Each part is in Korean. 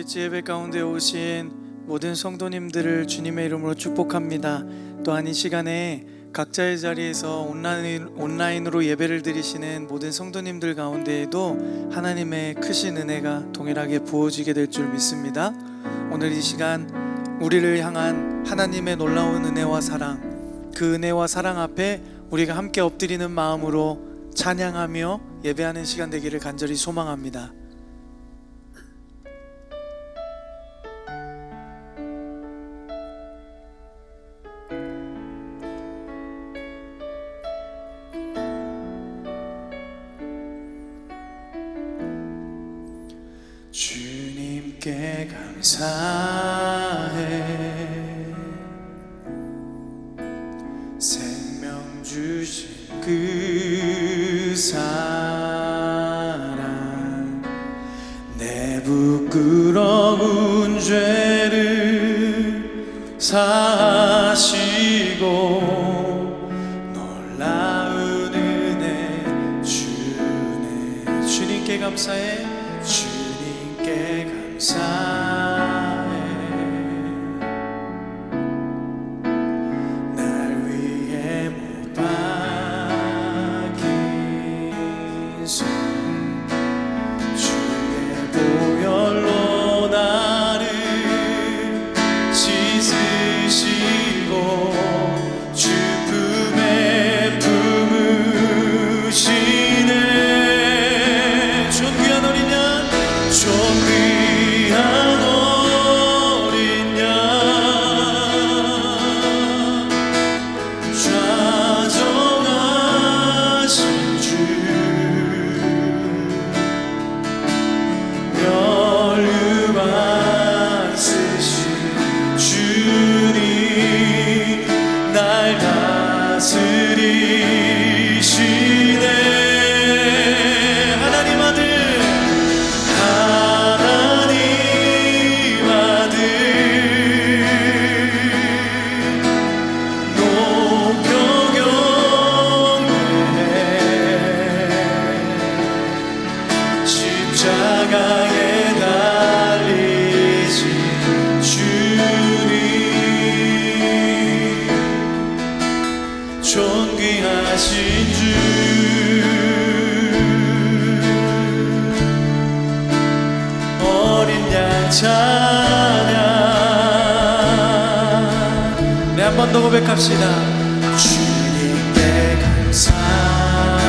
브릿지 예배 가운데 오신 모든 성도님들을 주님의 이름으로 축복합니다. 또한 이 시간에 각자의 자리에서 온라인으로 예배를 드리시는 모든 성도님들 가운데에도 하나님의 크신 은혜가 동일하게 부어지게 될 줄 믿습니다. 오늘 이 시간 우리를 향한 하나님의 놀라운 은혜와 사랑, 그 은혜와 사랑 앞에 우리가 함께 엎드리는 마음으로 찬양하며 예배하는 시간 되기를 간절히 소망합니다. 주님께 감사해, 생명 주신 그 사랑, 내 부끄러운 죄를 사하시고 놀라운 은혜 주네. 주님께 감사해, 주님께 감사해, 날 위해 못 박힌 손, 주의 보혈로 나를 씻으시고 주 품에 품으시네. 존귀한 어린 양, 존귀한 어린 양, 좌정하신 주, 멸류관 쓰신 주님, 날 다스리시네. 하나님 아들, 하나님 아들, 높여 경배해. 십자가에 달리신 주님, 존귀하신 주, 어린 양 찬양. 네, 한 번 더 고백합시다. 주님께 감사해,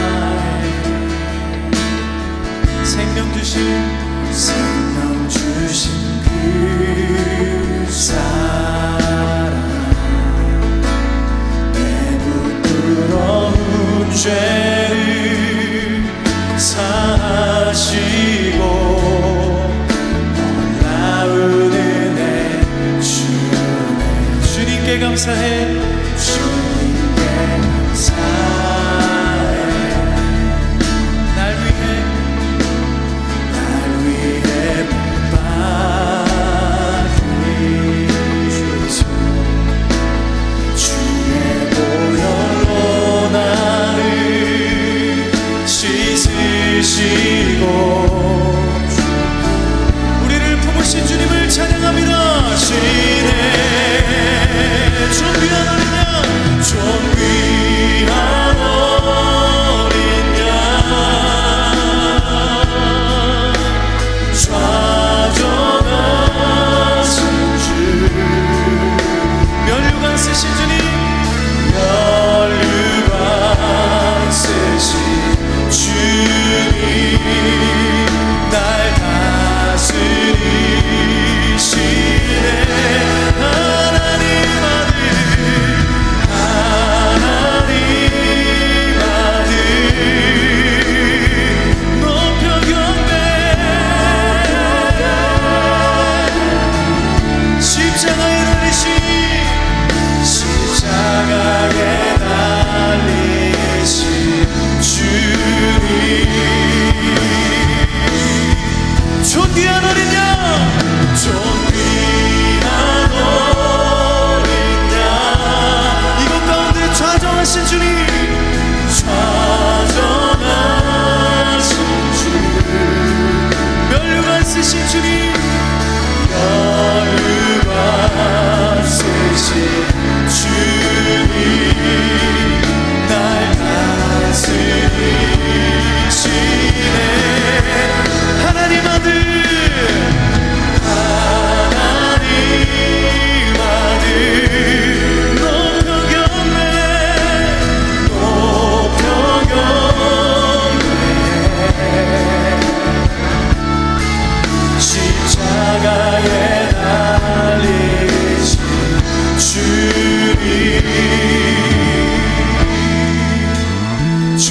생명 주신 그 사랑, 내 부끄러운 죄를 사하시고 놀라운 은혜 주네. 주님께 감사해, 주님께 감사해, 날 위해 못 박힌 주, 주의 보혈로 나를 씻으시고 우리를 품으신 주님을 찬양합니다. 시네 존귀한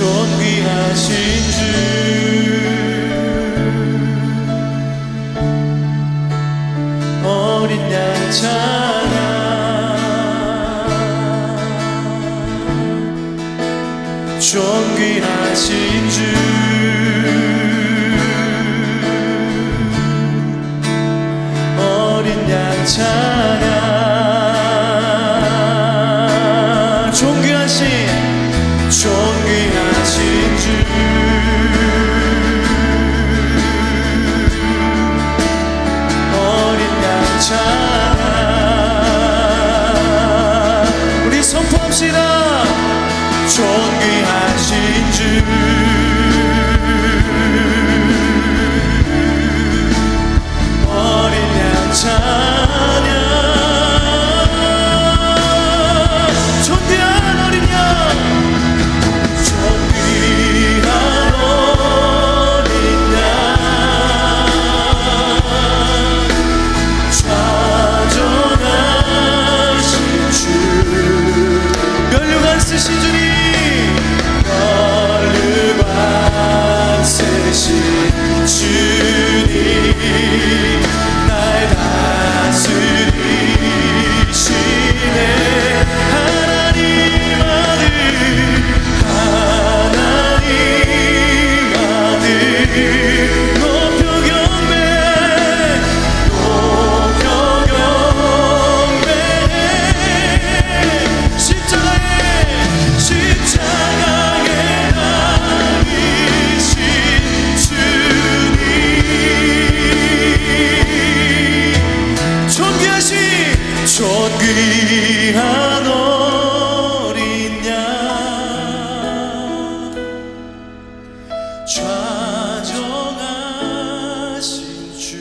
존귀하신 주 어린 양 찬양 존귀하신 주 어린 양 찬양 존귀하신 주 어린 양 찬양 우리 선포합시다. 존귀하신 주 어린 양 찬양 존귀한 어린 양 존귀한 어린 양 좌정하신 주 면류관 쓰신 주님 면류관 쓰신 주님 날 다스리시네 하나님 아들 하나님 아들 높여 경배 높여 경배 십자가에 달리신 주님 존귀한 어린 양 좌정하신 주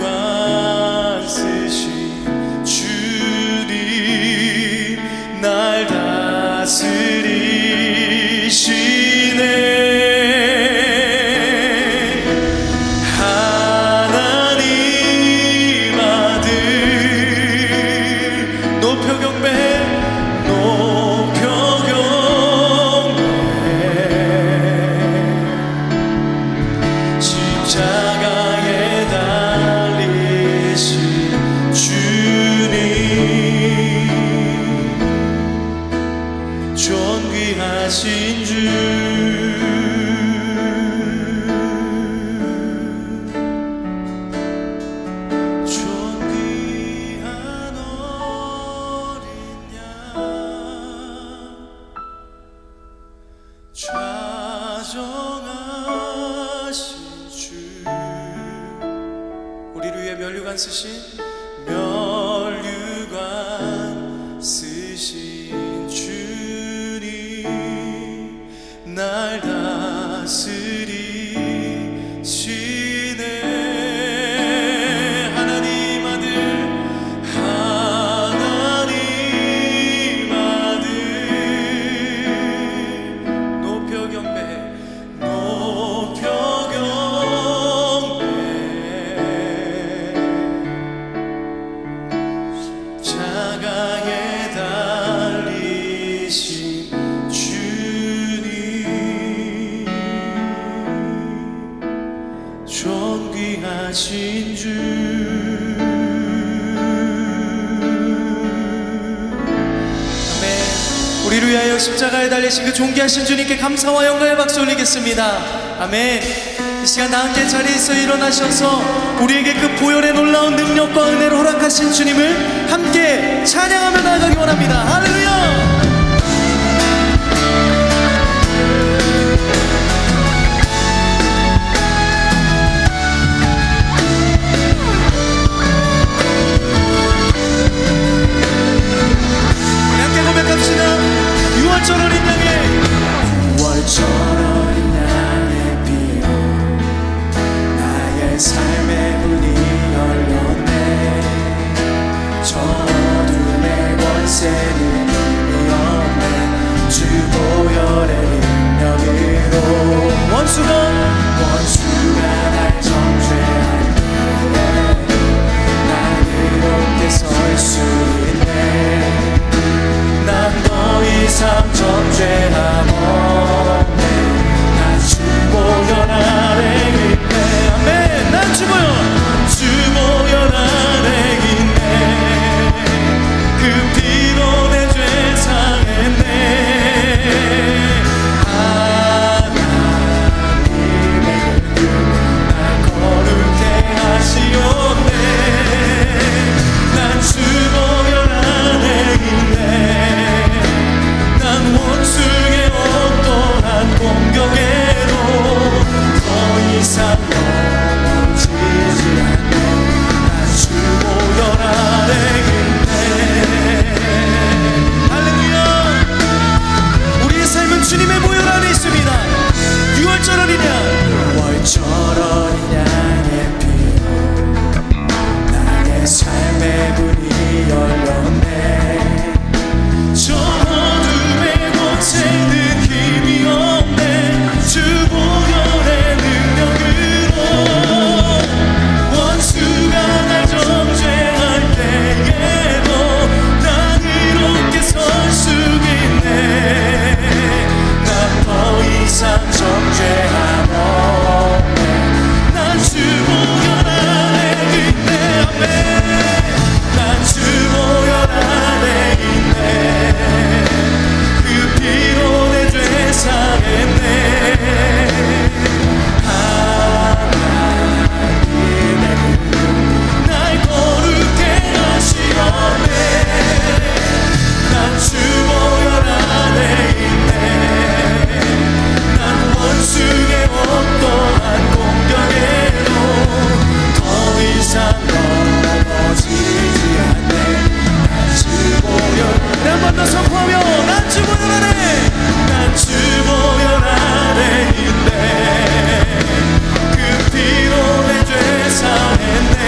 면류관 쓰신 주님 날 다스리시네 십자가에 달리신 주님 존귀하신 주 존귀한 어린 양 좌정하신 우리를 위해 면류관 쓰신 주님 날 다스리시네 하나님 아들 하나님 아들 높여 경배 높여 경배 십자가에 달리신 주님 존귀하신 주 아멘. 우리를 위하여 십자가에 달리신 그 존귀하신 주님께 감사와 영광의 박수 올리겠습니다. 아멘. 이 시간 나 함께 자리에서 일어나셔서 우리에게 그 보혈의 놀라운 능력과 은혜를 허락하신 주님을 함께 찬양하며 나아가기 원합니다. 할렐루야. say 주 보혈 안에 있네. 난 원수의 어떠한 공격에도 더 이상 넘어지지 않네. 난 주 보혈, 한 번 더 선포하며 난 주 보혈 안에, 난 주 보혈 안에 있네. 그 피로 내 죄 사했네.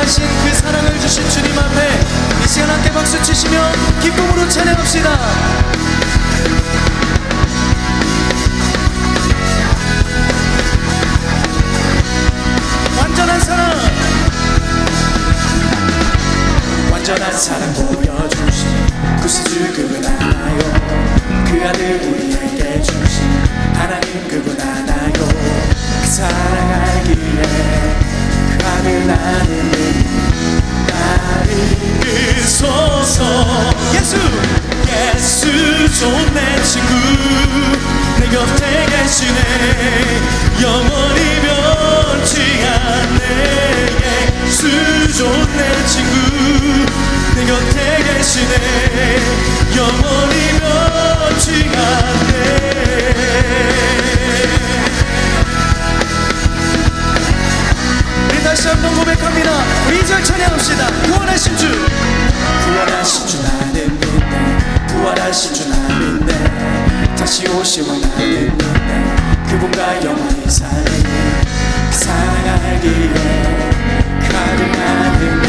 그 사랑을 주신 주님 앞에 이 시간 함께 박수 치시며 기쁨으로 찬양합시다. 완전한 사랑, 완전한 사랑 보여주신 구세주 그분 하나요. 그 아들 우리에게 주신 하나님 그분 하나요. 그 사랑 알기에 그 아들 나는 나를 이소서. 예수 좋은 내 친구 내 곁에 계시네. 영원히 변치 않네. 예수 좋은 내 친구 내 곁에 계시네. 영원히 변치 않네. 우리 다시 한번 고백합니다. 우리 2절 찬양합시다. 구원하신 주, 구원하신 주 나는 믿네. 부활하신 주 나는 믿네. 다시 오시면 나는 믿네. 그분과 영원히 살리 그 사랑 알기에 그 아들 나는 믿네.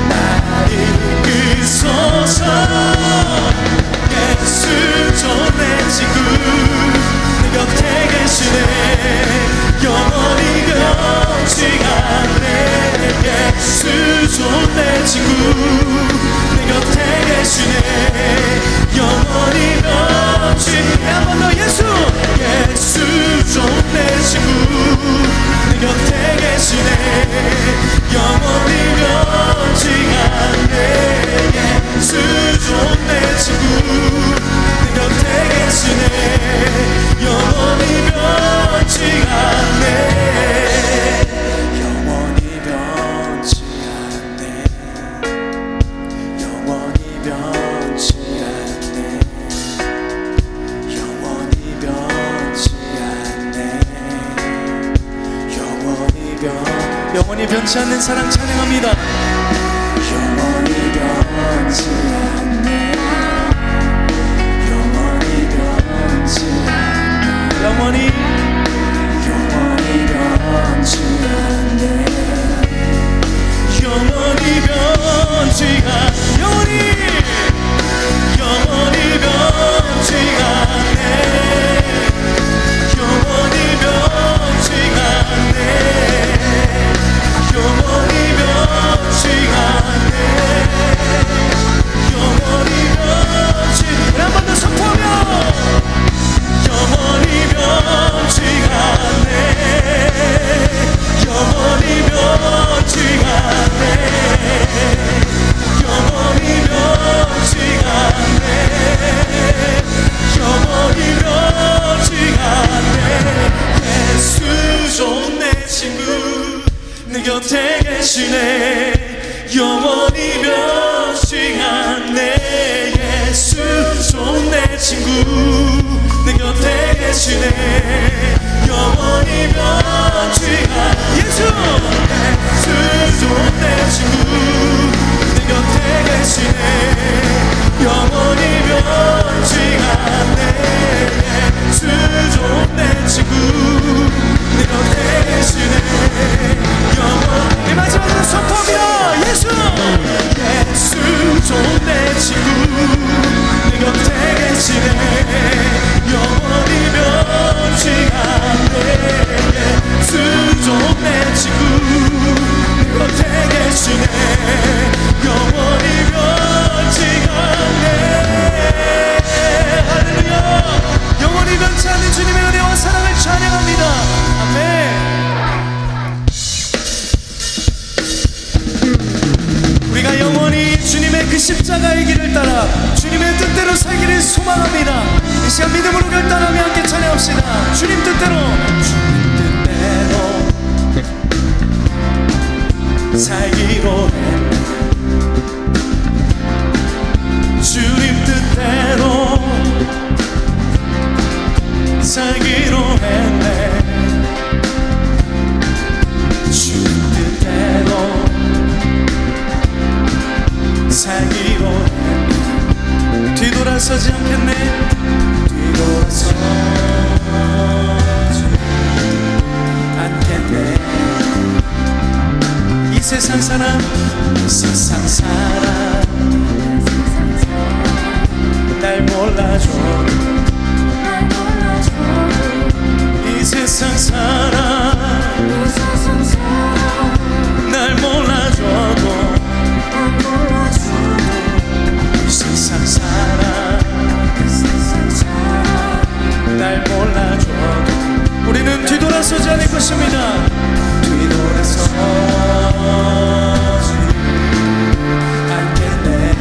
나를 이소서. 예수 좋은 내 친구 내 곁에 계시네. 영원히 변치 않네. 예수 좋은 내 친구 내 곁에 계시네. 영원히 변치 한 번 더. 예수 좋은 내 친구 내 곁에 계시네. 영원히 변치 않네. 예수 좋은 내 친구 내 곁에 계시네. 영원히 변치 않네. 영원히 변치 않네. 영원히 변치 않네. 영원히 변치 않네. 영원히 변치 않는 사랑 찬양합니다. 영원히 변치 않네. 영원히 변치 않네. 영원히 변치 않네. 영원히 변치 않네. 영원히 변치 않네. 영원히 변치 않네. 영원히 변치 않네. 살기로 했네. 주 뜻대로 살기로 했네. 뒤돌아서지 않겠네. 뒤돌아서지 않겠네. 이 세상 사람, 이 세상 사람 날 몰라줘. 이 세상 사람 날 몰라줘도, 이 세상 사람 날 몰라줘도 우리는 뒤돌아서지 않을 것입니다. 뒤돌아서지 않겠네.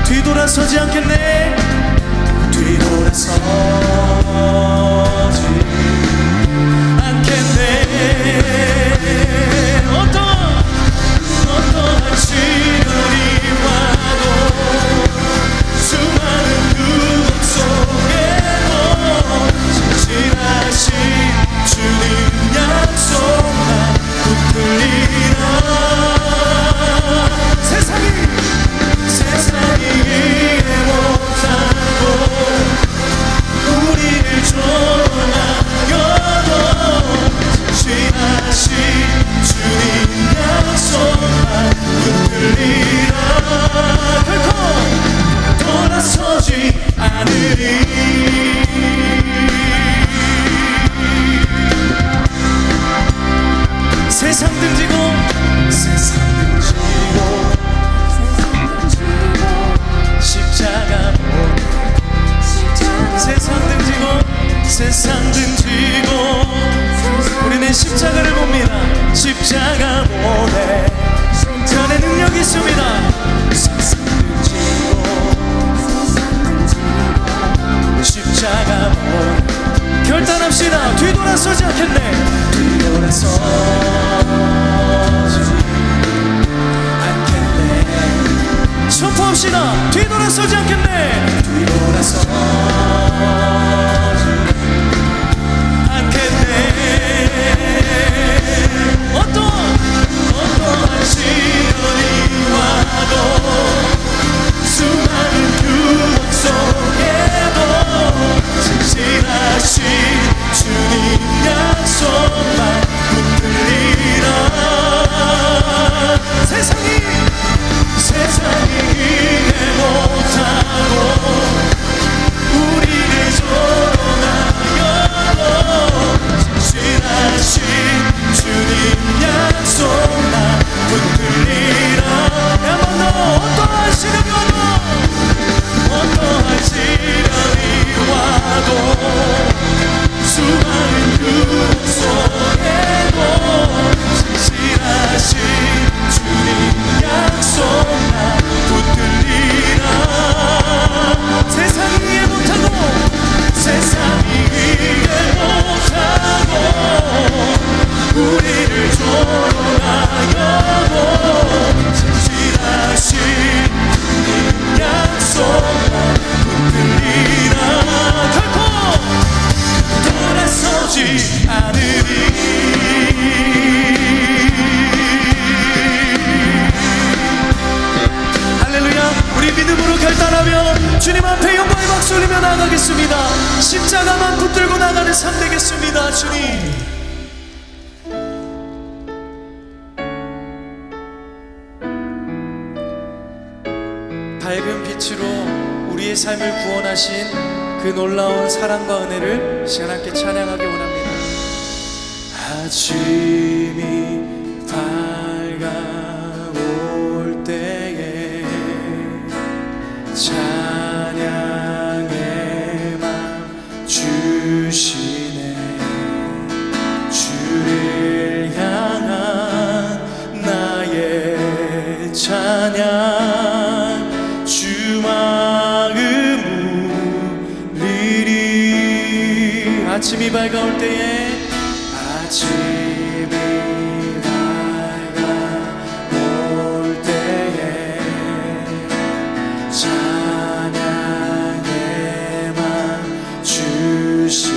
뒤돌아서지 않겠네. 뒤돌아서지 않겠네. 어떠한 시련이 와도 수많은 구름 속에도 진실하신 주님 약속만 붙들리라. 세상이 이해 못하고 우리를 조롱하여도 진실하신 주님 약속만 붙들리라. 결코 돌아서지 않으리. 세상 등지고 십자가 못, 세상 등지고 우리는 십자가를 봅니다. 십자가 못해 그 안에 능력이 있습니다. 세상 등지고 십자가 못, 결단합시다. 뒤돌아서지 않겠네. 뒤돌아서지 않겠네. 선포합시다. 뒤돌아서지 않겠네. 뒤돌아서지 않겠네. 어떠한 시련이 와도 수많은 규모 속에도 진실하신 주님 약속만 붙들리라. 세상이 이해 못하고 우리를 조롱하여도 진실하신 주님 약속만 붙들리라. 한번 더. 어떠한 시련이 와도 수많은 그 속에도 진실하신 주님 약속만 붙들리라. 세상이 이해 못하고 우리를 조롱하여도 진실하신 주님 약속만 붙들리라. 결코 돌아서지 않으리. 할렐루야. 우리 믿음으로 결단하며 주님 앞에 영광의 박수 올리며 나아가겠습니다. 십자가만 붙들고 나가는 삶 되겠습니다. 주님, 밝은 빛으로 우리의 삶을 구원하신 그 놀라운 사랑과 은혜를 시간 함께 찬양하기 원합니다. 아침이 밝아올 때에 찬양의 맘 주시네. 주를 향한 나의 찬양 주 마음 울리리. 아침이 밝아올 때에 아침이 밝아올 때에 찬양의 맘 주시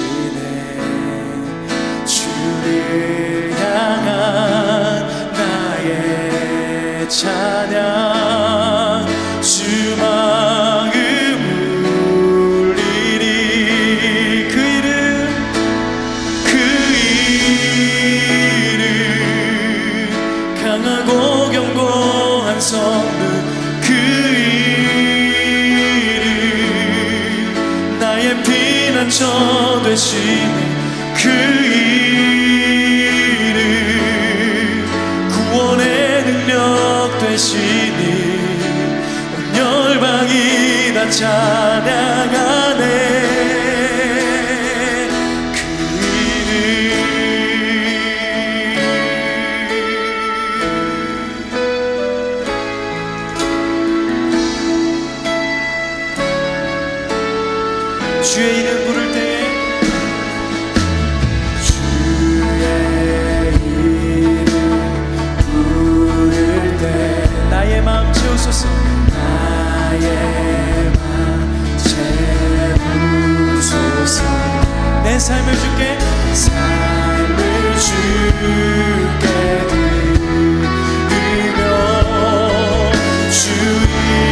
피난처 되시네 그 이름 구원의 능력 되시니 온 열방이 다 찬양하네 주의 이름 부를 때에 주의 이름 부를 때 나의 마음 채우소서 나의 마음 채우소서 내 삶을 주께 삶을 주께 드리며 주 이름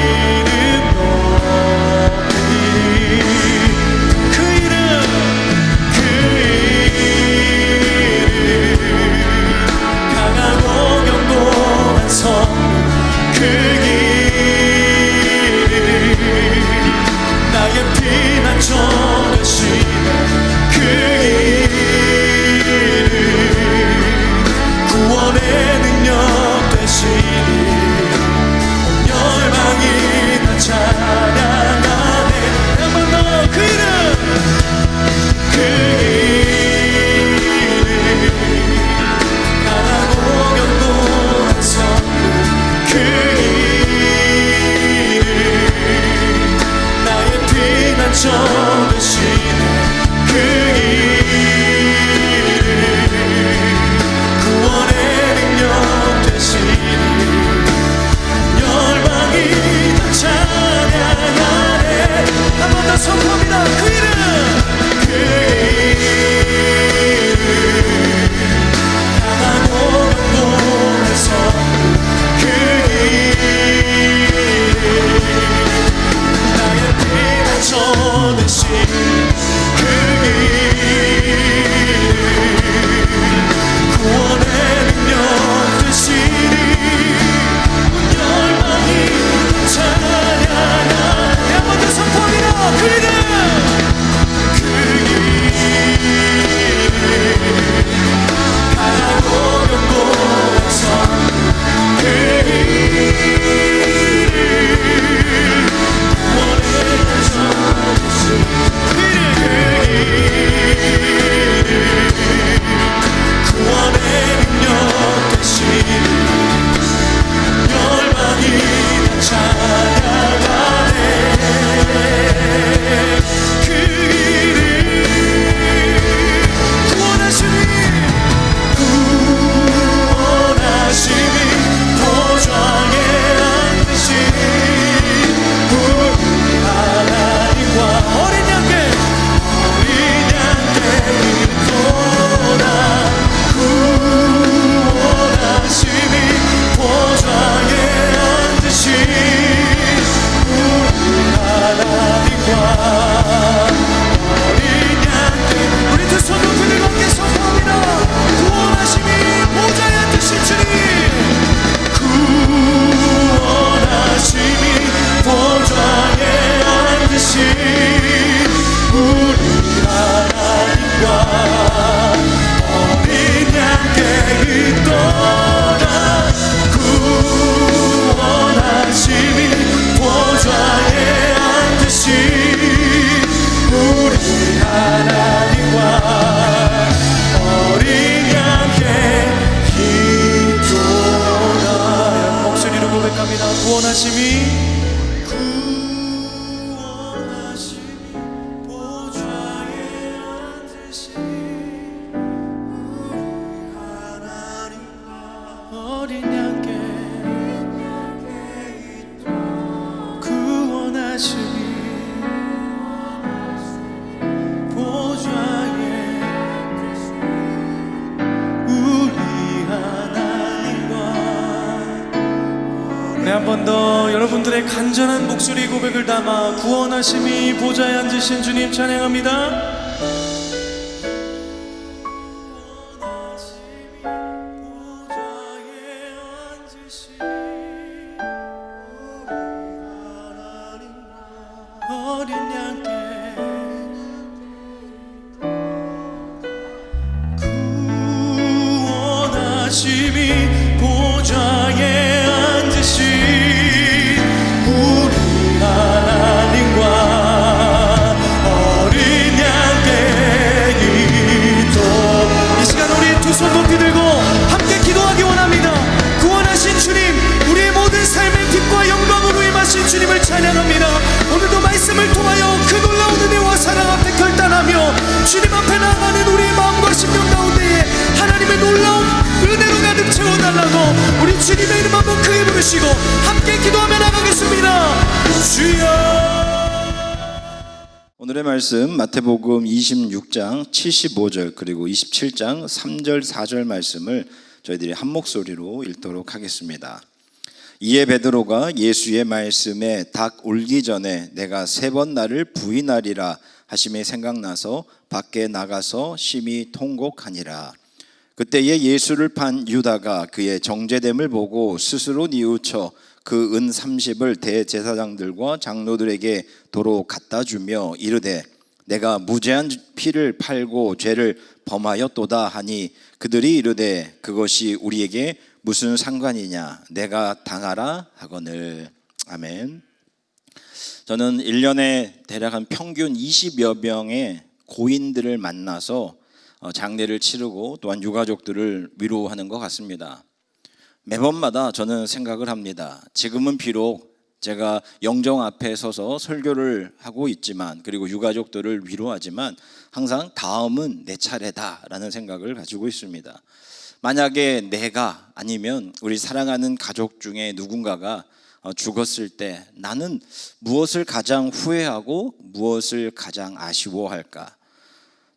한 번 더 여러분들의 간절한 목소리 고백을 담아 구원하심이 보좌에 앉으신 주님 찬양합니다. 어린 양께 심히 보좌에 앉으신 우리 하나님과 어린 양의 이도 이 시간 우리 두 손 높이 들고 함께 기도하기 원합니다. 구원하신 주님, 우리의 모든 삶의 빛과 영광으로 임하신 주님을 찬양합니다. 오늘도 말씀을 통하여 그 놀라운 은혜와 사랑 앞에 결단하며 주님 앞에 나아가는 우리의 마음과 심령 가운데에 하나님의 놀라운 은혜로 가득 채워달라고 우리 주님의 이름 한번 크게 부르시고 함께 기도하며 나가겠습니다. 주여. 오늘의 말씀 마태복음 26장 75절 그리고 27장 3절 4절 말씀을 저희들이 한 목소리로 읽도록 하겠습니다. 이에 베드로가 예수의 말씀에 닭 울기 전에 내가 3번 나를 부인하리라 하심이 생각나서 밖에 나가서 심히 통곡하니라. 그때에 예수를 판 유다가 그의 정죄됨을 보고 스스로 뉘우쳐 그 은 30을 대제사장들과 장로들에게 도로 갖다 주며 이르되 내가 무죄한 피를 팔고 죄를 범하였도다 하니 그들이 이르되 그것이 우리에게 무슨 상관이냐 내가 당하라 하거늘. 아멘. 저는 1년에 대략 한 평균 20여 명의 고인들을 만나서 장례를 치르고 또한 유가족들을 위로하는 것 같습니다. 매번마다 저는 생각을 합니다. 지금은 비록 제가 영정 앞에 서서 설교를 하고 있지만 그리고 유가족들을 위로하지만 항상 다음은 내 차례다라는 생각을 가지고 있습니다. 만약에 내가 아니면 우리 사랑하는 가족 중에 누군가가 죽었을 때 나는 무엇을 가장 후회하고 무엇을 가장 아쉬워할까?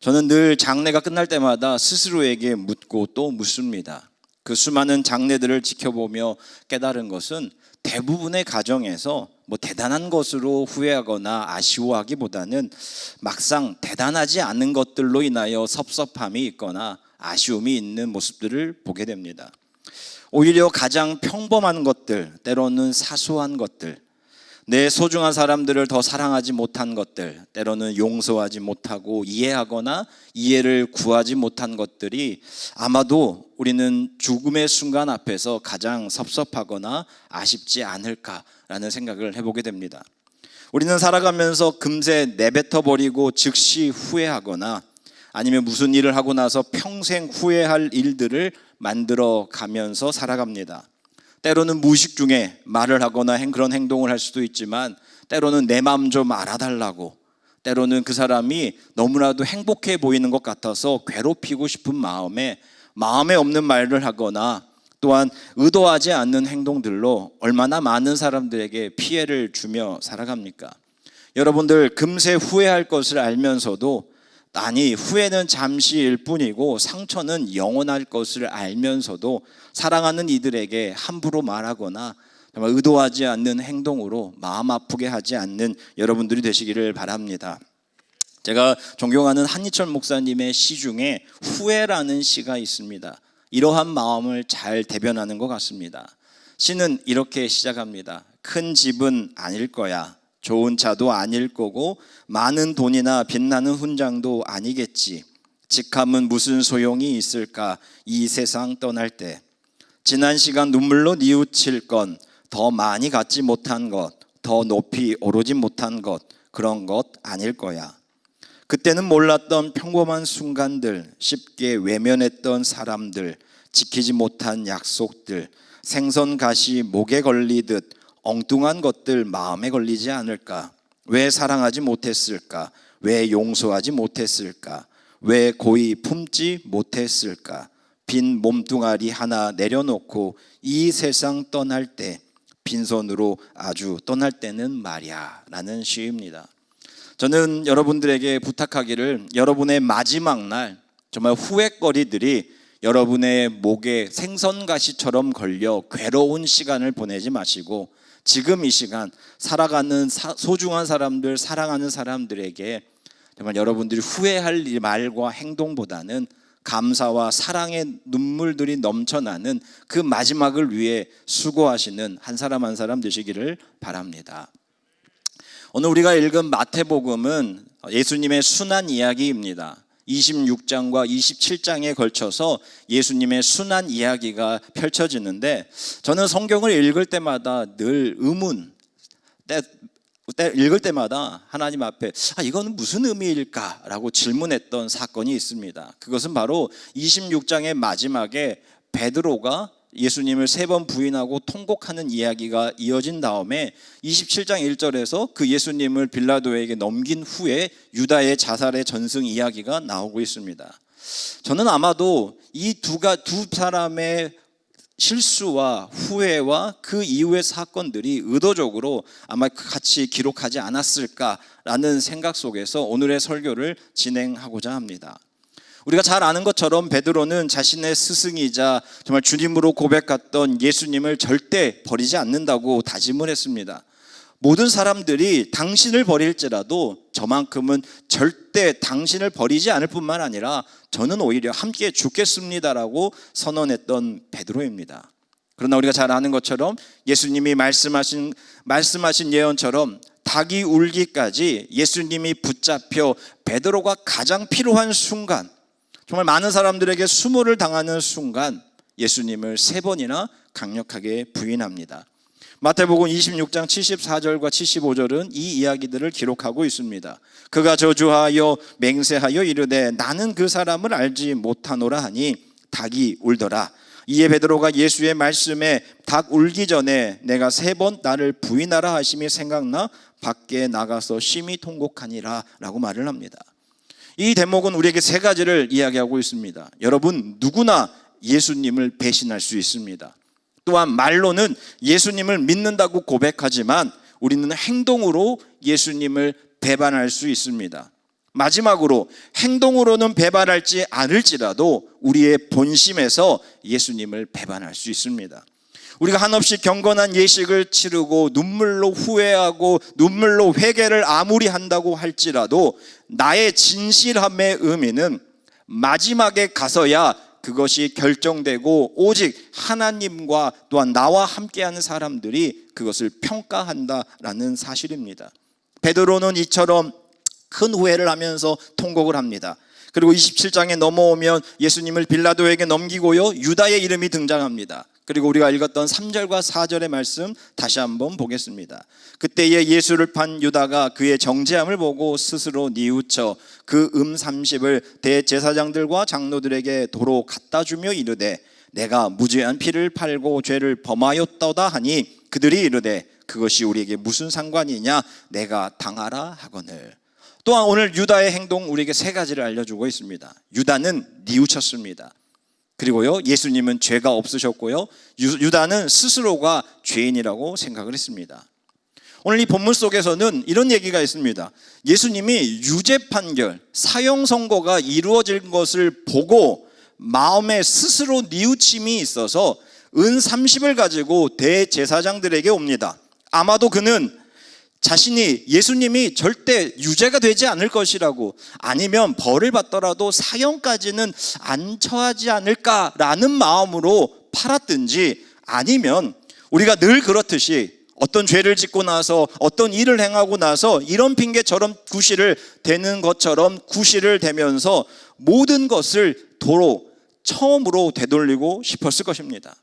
저는 늘 장례가 끝날 때마다 스스로에게 묻고 또 묻습니다. 그 수많은 장례들을 지켜보며 깨달은 것은 대부분의 가정에서 뭐 대단한 것으로 후회하거나 아쉬워하기보다는 막상 대단하지 않은 것들로 인하여 섭섭함이 있거나 아쉬움이 있는 모습들을 보게 됩니다. 오히려 가장 평범한 것들, 때로는 사소한 것들, 내 소중한 사람들을 더 사랑하지 못한 것들, 때로는 용서하지 못하고 이해하거나 이해를 구하지 못한 것들이 아마도 우리는 죽음의 순간 앞에서 가장 섭섭하거나 아쉽지 않을까라는 생각을 해보게 됩니다. 우리는 살아가면서 금세 내뱉어버리고 즉시 후회하거나 아니면 무슨 일을 하고 나서 평생 후회할 일들을 만들어 가면서 살아갑니다. 때로는 무의식 중에 말을 하거나 그런 행동을 할 수도 있지만 때로는 내 마음 좀 알아달라고, 때로는 그 사람이 너무나도 행복해 보이는 것 같아서 괴롭히고 싶은 마음에 없는 말을 하거나 또한 의도하지 않는 행동들로 얼마나 많은 사람들에게 피해를 주며 살아갑니까? 여러분들 금세 후회할 것을 알면서도 아니 후회는 잠시일 뿐이고 상처는 영원할 것을 알면서도 사랑하는 이들에게 함부로 말하거나 정말 의도하지 않는 행동으로 마음 아프게 하지 않는 여러분들이 되시기를 바랍니다. 제가 존경하는 한희철 목사님의 시 중에 후회라는 시가 있습니다. 이러한 마음을 잘 대변하는 것 같습니다. 시는 이렇게 시작합니다. 큰 집은 아닐 거야. 좋은 차도 아닐 거고 많은 돈이나 빛나는 훈장도 아니겠지. 직함은 무슨 소용이 있을까 이 세상 떠날 때. 지난 시간 눈물로 뉘우칠 건 더 많이 갖지 못한 것, 더 높이 오르지 못한 것, 그런 것 아닐 거야. 그때는 몰랐던 평범한 순간들, 쉽게 외면했던 사람들, 지키지 못한 약속들, 생선 가시 목에 걸리듯 엉뚱한 것들 마음에 걸리지 않을까? 왜 사랑하지 못했을까? 왜 용서하지 못했을까? 왜 고이 품지 못했을까? 빈 몸뚱아리 하나 내려놓고 이 세상 떠날 때, 빈손으로 아주 떠날 때는 말이야 라는 시입니다. 저는 여러분들에게 부탁하기를 여러분의 마지막 날 정말 후회거리들이 여러분의 목에 생선가시처럼 걸려 괴로운 시간을 보내지 마시고 지금 이 시간 살아가는 소중한 사람들, 사랑하는 사람들에게 정말 여러분들이 후회할 말과 행동보다는 감사와 사랑의 눈물들이 넘쳐나는 그 마지막을 위해 수고하시는 한 사람 한 사람 되시기를 바랍니다. 오늘 우리가 읽은 마태복음은 예수님의 순환 이야기입니다. 26장과 27장에 걸쳐서 예수님의 순환 이야기가 펼쳐지는데, 저는 성경을 읽을 때마다 늘 읽을 때마다 하나님 앞에 이거는 무슨 의미일까라고 질문했던 사건이 있습니다. 그것은 바로 26장의 마지막에 베드로가 예수님을 3번 부인하고 통곡하는 이야기가 이어진 다음에 27장 1절에서 그 예수님을 빌라도에게 넘긴 후에 유다의 자살의 전승 이야기가 나오고 있습니다. 저는 아마도 이 두 사람의 실수와 후회와 그 이후의 사건들이 의도적으로 아마 같이 기록하지 않았을까라는 생각 속에서 오늘의 설교를 진행하고자 합니다. 우리가 잘 아는 것처럼 베드로는 자신의 스승이자 정말 주님으로 고백했던 예수님을 절대 버리지 않는다고 다짐을 했습니다. 모든 사람들이 당신을 버릴지라도 저만큼은 절대 당신을 버리지 않을 뿐만 아니라 저는 오히려 함께 죽겠습니다라고 선언했던 베드로입니다. 그러나 우리가 잘 아는 것처럼 예수님이 말씀하신 예언처럼 닭이 울기까지 예수님이 붙잡혀 베드로가 가장 필요한 순간, 정말 많은 사람들에게 수모를 당하는 순간 예수님을 3번이나 강력하게 부인합니다. 마태복음 26장 74절과 75절은 이 이야기들을 기록하고 있습니다. 그가 저주하여 맹세하여 이르되 나는 그 사람을 알지 못하노라 하니 닭이 울더라. 이에 베드로가 예수의 말씀에 닭 울기 전에 내가 3번 나를 부인하라 하심이 생각나 밖에 나가서 심히 통곡하니라 라고 말을 합니다. 이 대목은 우리에게 3가지를 이야기하고 있습니다. 여러분, 누구나 예수님을 배신할 수 있습니다. 또한 말로는 예수님을 믿는다고 고백하지만 우리는 행동으로 예수님을 배반할 수 있습니다. 마지막으로 행동으로는 배반할지 않을지라도 우리의 본심에서 예수님을 배반할 수 있습니다. 우리가 한없이 경건한 예식을 치르고 눈물로 후회하고 눈물로 회개를 아무리 한다고 할지라도 나의 진실함의 의미는 마지막에 가서야 그것이 결정되고 오직 하나님과 또한 나와 함께하는 사람들이 그것을 평가한다라는 사실입니다. 베드로는 이처럼 큰 후회를 하면서 통곡을 합니다. 그리고 27장에 넘어오면 예수님을 빌라도에게 넘기고요, 유다의 이름이 등장합니다. 그리고 우리가 읽었던 3절과 4절의 말씀 다시 한번 보겠습니다. 그때에 예수를 판 유다가 그의 정죄함을 보고 스스로 뉘우쳐 그 30을 대제사장들과 장로들에게 도로 갖다 주며 이르되 내가 무죄한 피를 팔고 죄를 범하였도다 하니 그들이 이르되 그것이 우리에게 무슨 상관이냐 내가 당하라 하거늘. 또한 오늘 유다의 행동 우리에게 3가지를 알려주고 있습니다. 유다는 뉘우쳤습니다. 그리고요, 예수님은 죄가 없으셨고요, 유다는 스스로가 죄인이라고 생각을 했습니다. 오늘 이 본문 속에서는 이런 얘기가 있습니다. 예수님이 유죄 판결, 사형 선고가 이루어질 것을 보고 마음에 스스로 뉘우침이 있어서 은 30을 가지고 대제사장들에게 옵니다. 아마도 그는 자신이 예수님이 절대 유죄가 되지 않을 것이라고, 아니면 벌을 받더라도 사형까지는 안 처하지 않을까라는 마음으로 팔았든지, 아니면 우리가 늘 그렇듯이 어떤 죄를 짓고 나서 어떤 일을 행하고 나서 이런 핑계처럼 구실을 대는 것처럼 구실을 대면서 모든 것을 도로 처음으로 되돌리고 싶었을 것입니다.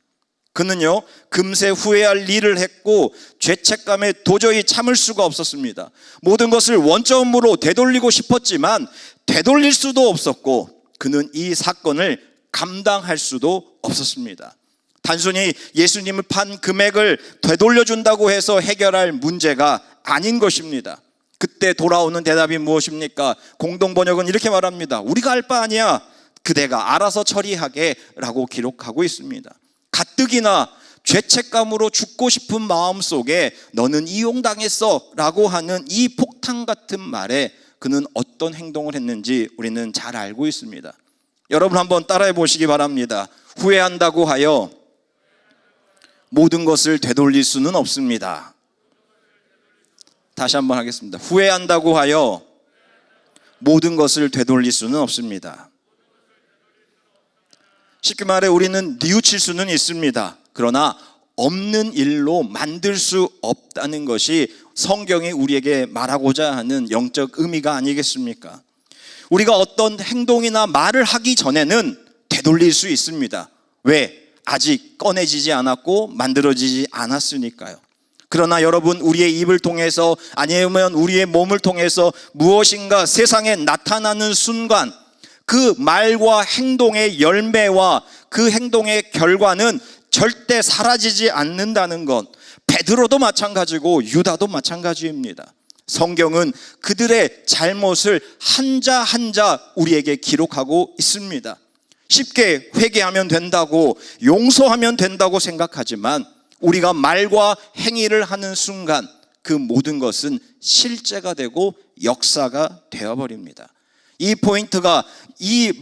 그는요, 금세 후회할 일을 했고 죄책감에 도저히 참을 수가 없었습니다. 모든 것을 원점으로 되돌리고 싶었지만 되돌릴 수도 없었고 그는 이 사건을 감당할 수도 없었습니다. 단순히 예수님을 판 금액을 되돌려준다고 해서 해결할 문제가 아닌 것입니다. 그때 돌아오는 대답이 무엇입니까? 공동번역은 이렇게 말합니다. 우리가 알 바 아니야, 그대가 알아서 처리하게 라고 기록하고 있습니다. 가뜩이나 죄책감으로 죽고 싶은 마음 속에 너는 이용당했어 라고 하는 이 폭탄 같은 말에 그는 어떤 행동을 했는지 우리는 잘 알고 있습니다. 여러분 한번 따라해 보시기 바랍니다. 후회한다고 하여 모든 것을 되돌릴 수는 없습니다. 다시 한번 하겠습니다. 후회한다고 하여 모든 것을 되돌릴 수는 없습니다. 쉽게 말해 우리는 뉘우칠 수는 있습니다. 그러나 없는 일로 만들 수 없다는 것이 성경이 우리에게 말하고자 하는 영적 의미가 아니겠습니까? 우리가 어떤 행동이나 말을 하기 전에는 되돌릴 수 있습니다. 왜? 아직 꺼내지지 않았고 만들어지지 않았으니까요. 그러나 여러분, 우리의 입을 통해서 아니면 우리의 몸을 통해서 무엇인가 세상에 나타나는 순간 그 말과 행동의 열매와 그 행동의 결과는 절대 사라지지 않는다는 것, 베드로도 마찬가지고 유다도 마찬가지입니다. 성경은 그들의 잘못을 한자 한자 우리에게 기록하고 있습니다. 쉽게 회개하면 된다고, 용서하면 된다고 생각하지만 우리가 말과 행위를 하는 순간 그 모든 것은 실제가 되고 역사가 되어버립니다. 이 포인트가 이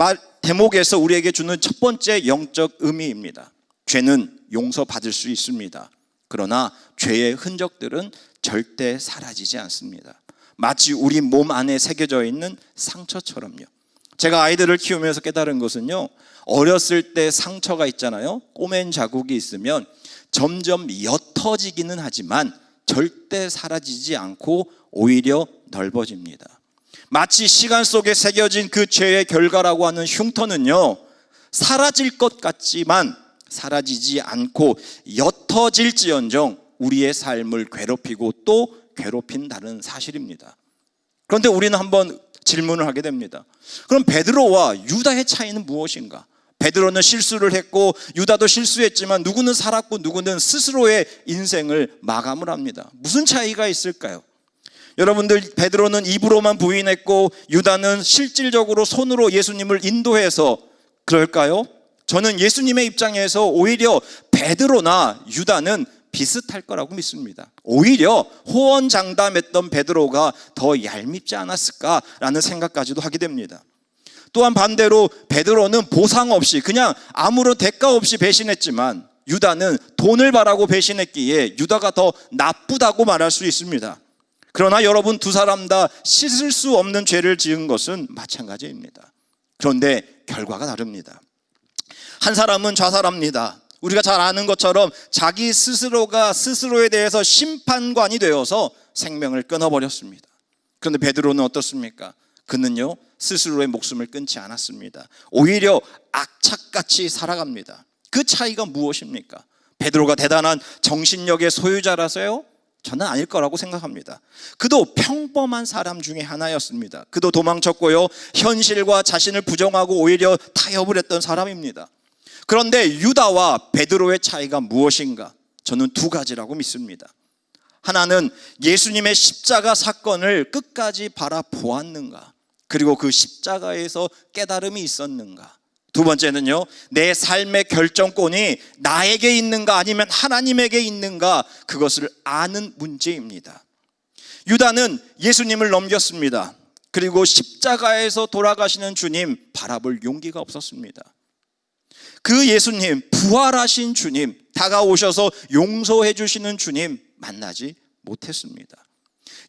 대목에서 우리에게 주는 첫 번째 영적 의미입니다. 죄는 용서받을 수 있습니다. 그러나 죄의 흔적들은 절대 사라지지 않습니다. 마치 우리 몸 안에 새겨져 있는 상처처럼요. 제가 아이들을 키우면서 깨달은 것은요, 어렸을 때 상처가 있잖아요. 꼬맨 자국이 있으면 점점 옅어지기는 하지만 절대 사라지지 않고 오히려 넓어집니다. 마치 시간 속에 새겨진 그 죄의 결과라고 하는 흉터는요, 사라질 것 같지만 사라지지 않고 옅어질지언정 우리의 삶을 괴롭히고 또 괴롭힌다는 사실입니다. 그런데 우리는 한번 질문을 하게 됩니다. 그럼 베드로와 유다의 차이는 무엇인가? 베드로는 실수를 했고 유다도 실수했지만 누구는 살았고 누구는 스스로의 인생을 마감을 합니다. 무슨 차이가 있을까요? 여러분들, 베드로는 입으로만 부인했고 유다는 실질적으로 손으로 예수님을 인도해서 그럴까요? 저는 예수님의 입장에서 오히려 베드로나 유다는 비슷할 거라고 믿습니다. 오히려 호언장담했던 베드로가 더 얄밉지 않았을까라는 생각까지도 하게 됩니다. 또한 반대로 베드로는 보상 없이 그냥 아무런 대가 없이 배신했지만 유다는 돈을 바라고 배신했기에 유다가 더 나쁘다고 말할 수 있습니다. 그러나 여러분, 두 사람 다 씻을 수 없는 죄를 지은 것은 마찬가지입니다. 그런데 결과가 다릅니다. 한 사람은 좌살합니다. 우리가 잘 아는 것처럼 자기 스스로가 스스로에 대해서 심판관이 되어서 생명을 끊어버렸습니다. 그런데 베드로는 어떻습니까? 그는요, 스스로의 목숨을 끊지 않았습니다. 오히려 악착같이 살아갑니다. 그 차이가 무엇입니까? 베드로가 대단한 정신력의 소유자라서요? 저는 아닐 거라고 생각합니다. 그도 평범한 사람 중에 하나였습니다. 그도 도망쳤고요, 현실과 자신을 부정하고 오히려 타협을 했던 사람입니다. 그런데 유다와 베드로의 차이가 무엇인가? 저는 두 가지라고 믿습니다. 하나는 예수님의 십자가 사건을 끝까지 바라보았는가? 그리고 그 십자가에서 깨달음이 있었는가? 두 번째는요, 내 삶의 결정권이 나에게 있는가 아니면 하나님에게 있는가? 그것을 아는 문제입니다. 유다는 예수님을 넘겼습니다. 그리고 십자가에서 돌아가시는 주님 바라볼 용기가 없었습니다. 그 예수님, 부활하신 주님, 다가오셔서 용서해 주시는 주님 만나지 못했습니다.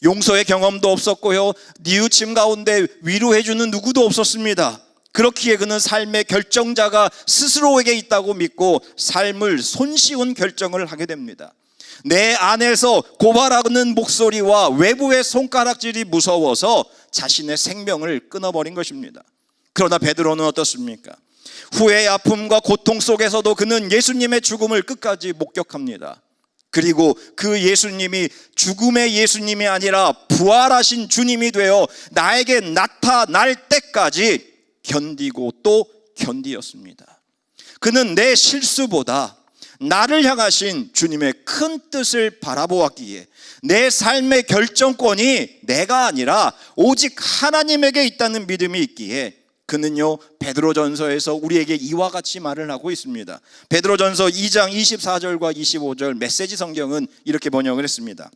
용서의 경험도 없었고요, 뉘우침 가운데 위로해 주는 누구도 없었습니다. 그렇기에 그는 삶의 결정자가 스스로에게 있다고 믿고 삶을 손쉬운 결정을 하게 됩니다. 내 안에서 고발하는 목소리와 외부의 손가락질이 무서워서 자신의 생명을 끊어버린 것입니다. 그러나 베드로는 어떻습니까? 후회의 아픔과 고통 속에서도 그는 예수님의 죽음을 끝까지 목격합니다. 그리고 그 예수님이 죽음의 예수님이 아니라 부활하신 주님이 되어 나에게 나타날 때까지 견디고 또 견디었습니다. 그는 내 실수보다 나를 향하신 주님의 큰 뜻을 바라보았기에 내 삶의 결정권이 내가 아니라 오직 하나님에게 있다는 믿음이 있기에 그는요, 베드로전서에서 우리에게 이와 같이 말을 하고 있습니다. 베드로전서 2장 24절과 25절 메시지 성경은 이렇게 번역을 했습니다.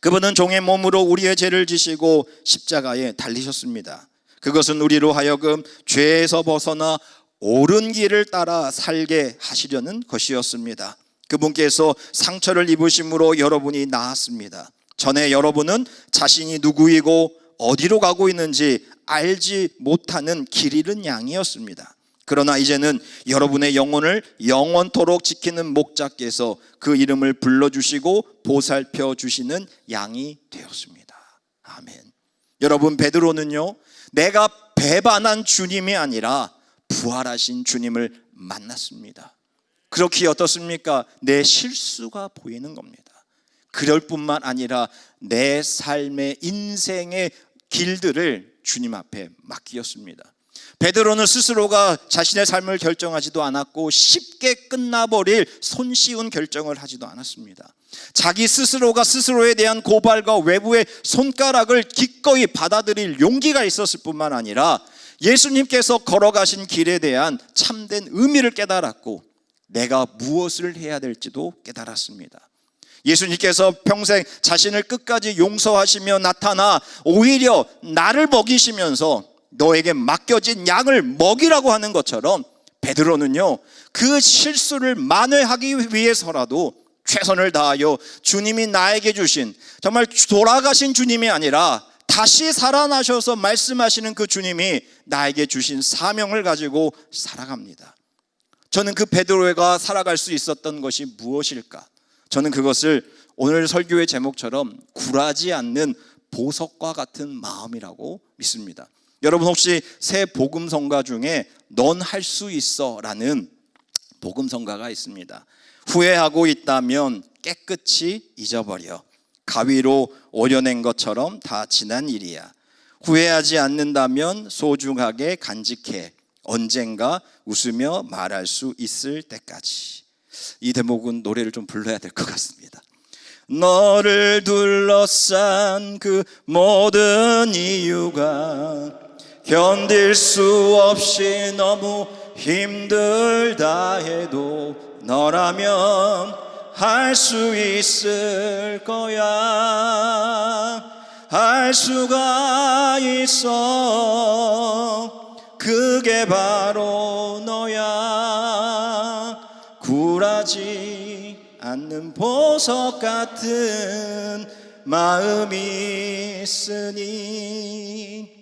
그분은 종의 몸으로 우리의 죄를 지시고 십자가에 달리셨습니다. 그것은 우리로 하여금 죄에서 벗어나 옳은 길을 따라 살게 하시려는 것이었습니다. 그분께서 상처를 입으심으로 여러분이 나았습니다. 전에 여러분은 자신이 누구이고 어디로 가고 있는지 알지 못하는 길 잃은 양이었습니다. 그러나 이제는 여러분의 영혼을 영원토록 지키는 목자께서 그 이름을 불러주시고 보살펴 주시는 양이 되었습니다. 아멘. 여러분, 베드로는요, 내가 배반한 주님이 아니라 부활하신 주님을 만났습니다. 그렇게 어떻습니까? 내 실수가 보이는 겁니다. 그럴 뿐만 아니라 내 삶의 인생의 길들을 주님 앞에 맡기었습니다. 베드로는 스스로가 자신의 삶을 결정하지도 않았고 쉽게 끝나버릴 손쉬운 결정을 하지도 않았습니다. 자기 스스로가 스스로에 대한 고발과 외부의 손가락을 기꺼이 받아들일 용기가 있었을 뿐만 아니라 예수님께서 걸어가신 길에 대한 참된 의미를 깨달았고 내가 무엇을 해야 될지도 깨달았습니다. 예수님께서 평생 자신을 끝까지 용서하시며 나타나 오히려 나를 먹이시면서 너에게 맡겨진 양을 먹이라고 하는 것처럼 베드로는요, 그 실수를 만회하기 위해서라도 최선을 다하여 주님이 나에게 주신, 정말 돌아가신 주님이 아니라 다시 살아나셔서 말씀하시는 그 주님이 나에게 주신 사명을 가지고 살아갑니다. 저는 그 베드로가 살아갈 수 있었던 것이 무엇일까? 저는 그것을 오늘 설교의 제목처럼 굴하지 않는 보석과 같은 마음이라고 믿습니다. 여러분 혹시 새 복음성가 중에 넌 할 수 있어 라는 복음성가가 있습니다. 후회하고 있다면 깨끗이 잊어버려. 가위로 오려낸 것처럼 다 지난 일이야. 후회하지 않는다면 소중하게 간직해. 언젠가 웃으며 말할 수 있을 때까지. 이 대목은 노래를 좀 불러야 될 것 같습니다. 너를 둘러싼 그 모든 이유가 견딜 수 없이 너무 힘들다 해도 너라면 할 수 있을 거야. 할 수가 있어. 그게 바로 너야. 굴하지 않는 보석 같은 마음이 있으니.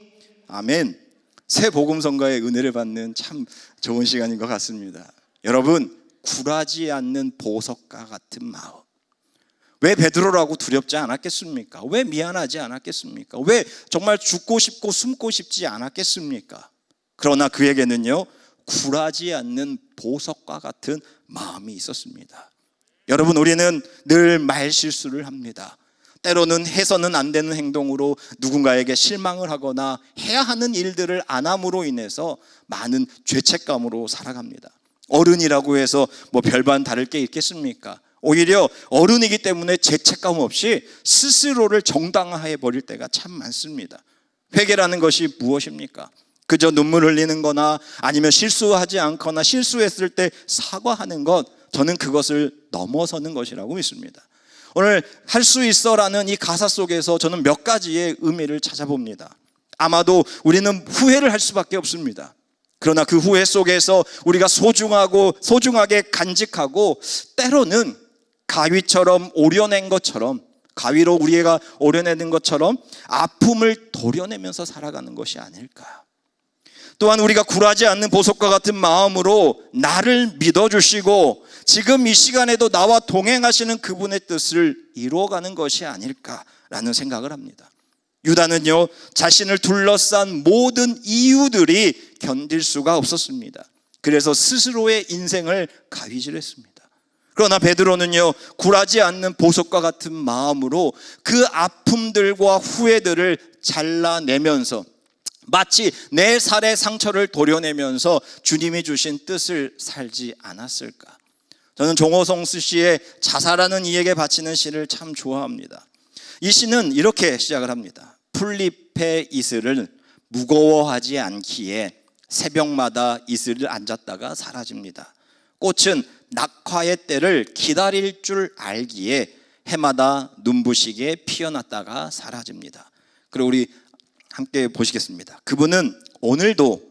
아멘. 새 복음성가의 은혜를 받는 참 좋은 시간인 것 같습니다. 여러분, 굴하지 않는 보석과 같은 마음. 왜 베드로라고 두렵지 않았겠습니까? 왜 미안하지 않았겠습니까? 왜 정말 죽고 싶고 숨고 싶지 않았겠습니까? 그러나 그에게는요, 굴하지 않는 보석과 같은 마음이 있었습니다. 여러분, 우리는 늘 말실수를 합니다. 때로는 해서는 안 되는 행동으로 누군가에게 실망을 하거나 해야 하는 일들을 안 함으로 인해서 많은 죄책감으로 살아갑니다. 어른이라고 해서 뭐 별반 다를 게 있겠습니까? 오히려 어른이기 때문에 죄책감 없이 스스로를 정당화해 버릴 때가 참 많습니다. 회개라는 것이 무엇입니까? 그저 눈물 흘리는 거나 아니면 실수하지 않거나 실수했을 때 사과하는 것, 저는 그것을 넘어서는 것이라고 믿습니다. 오늘 할 수 있어라는 이 가사 속에서 저는 몇 가지의 의미를 찾아봅니다. 아마도 우리는 후회를 할 수밖에 없습니다. 그러나 그 후회 속에서 우리가 소중하게 간직하고 때로는 가위처럼 오려낸 것처럼, 가위로 우리가 오려내는 것처럼 아픔을 도려내면서 살아가는 것이 아닐까. 또한 우리가 굴하지 않는 보석과 같은 마음으로 나를 믿어주시고 지금 이 시간에도 나와 동행하시는 그분의 뜻을 이루어가는 것이 아닐까라는 생각을 합니다. 유다는요, 자신을 둘러싼 모든 이유들이 견딜 수가 없었습니다. 그래서 스스로의 인생을 가위질했습니다. 그러나 베드로는요, 굴하지 않는 보석과 같은 마음으로 그 아픔들과 후회들을 잘라내면서 마치 내 살의 상처를 도려내면서 주님이 주신 뜻을 살지 않았을까. 저는 종호성수 씨의 자살하는 이에게 바치는 시를 참 좋아합니다. 이 시는 이렇게 시작을 합니다. 풀잎의 이슬을 무거워하지 않기에 새벽마다 이슬을 앉았다가 사라집니다. 꽃은 낙화의 때를 기다릴 줄 알기에 해마다 눈부시게 피어났다가 사라집니다. 그리고 우리 함께 보시겠습니다. 그분은 오늘도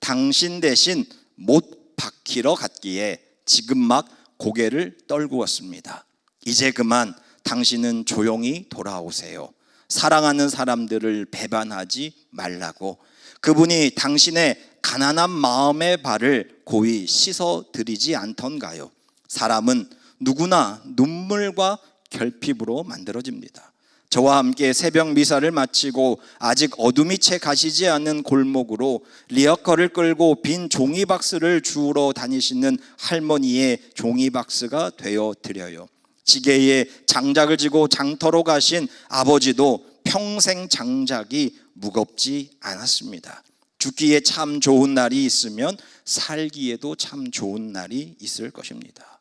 당신 대신 못 박히러 갔기에 지금 막 고개를 떨구었습니다. 이제 그만 당신은 조용히 돌아오세요. 사랑하는 사람들을 배반하지 말라고. 그분이 당신의 가난한 마음의 발을 고이 씻어드리지 않던가요? 사람은 누구나 눈물과 결핍으로 만들어집니다. 저와 함께 새벽 미사를 마치고 아직 어둠이 채 가시지 않는 골목으로 리어커를 끌고 빈 종이박스를 주우러 다니시는 할머니의 종이박스가 되어 드려요. 지게에 장작을 지고 장터로 가신 아버지도 평생 장작이 무겁지 않았습니다. 죽기에 참 좋은 날이 있으면 살기에도 참 좋은 날이 있을 것입니다.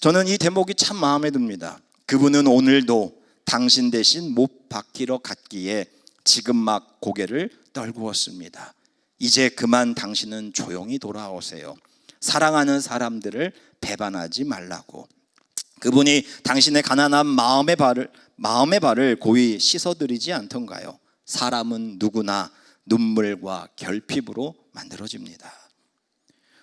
저는 이 대목이 참 마음에 듭니다. 그분은 오늘도 당신 대신 못 박히러 갔기에 지금 막 고개를 떨구었습니다. 이제 그만 당신은 조용히 돌아오세요. 사랑하는 사람들을 배반하지 말라고. 그분이 당신의 가난한 마음의 발을 고이 씻어드리지 않던가요? 사람은 누구나 눈물과 결핍으로 만들어집니다.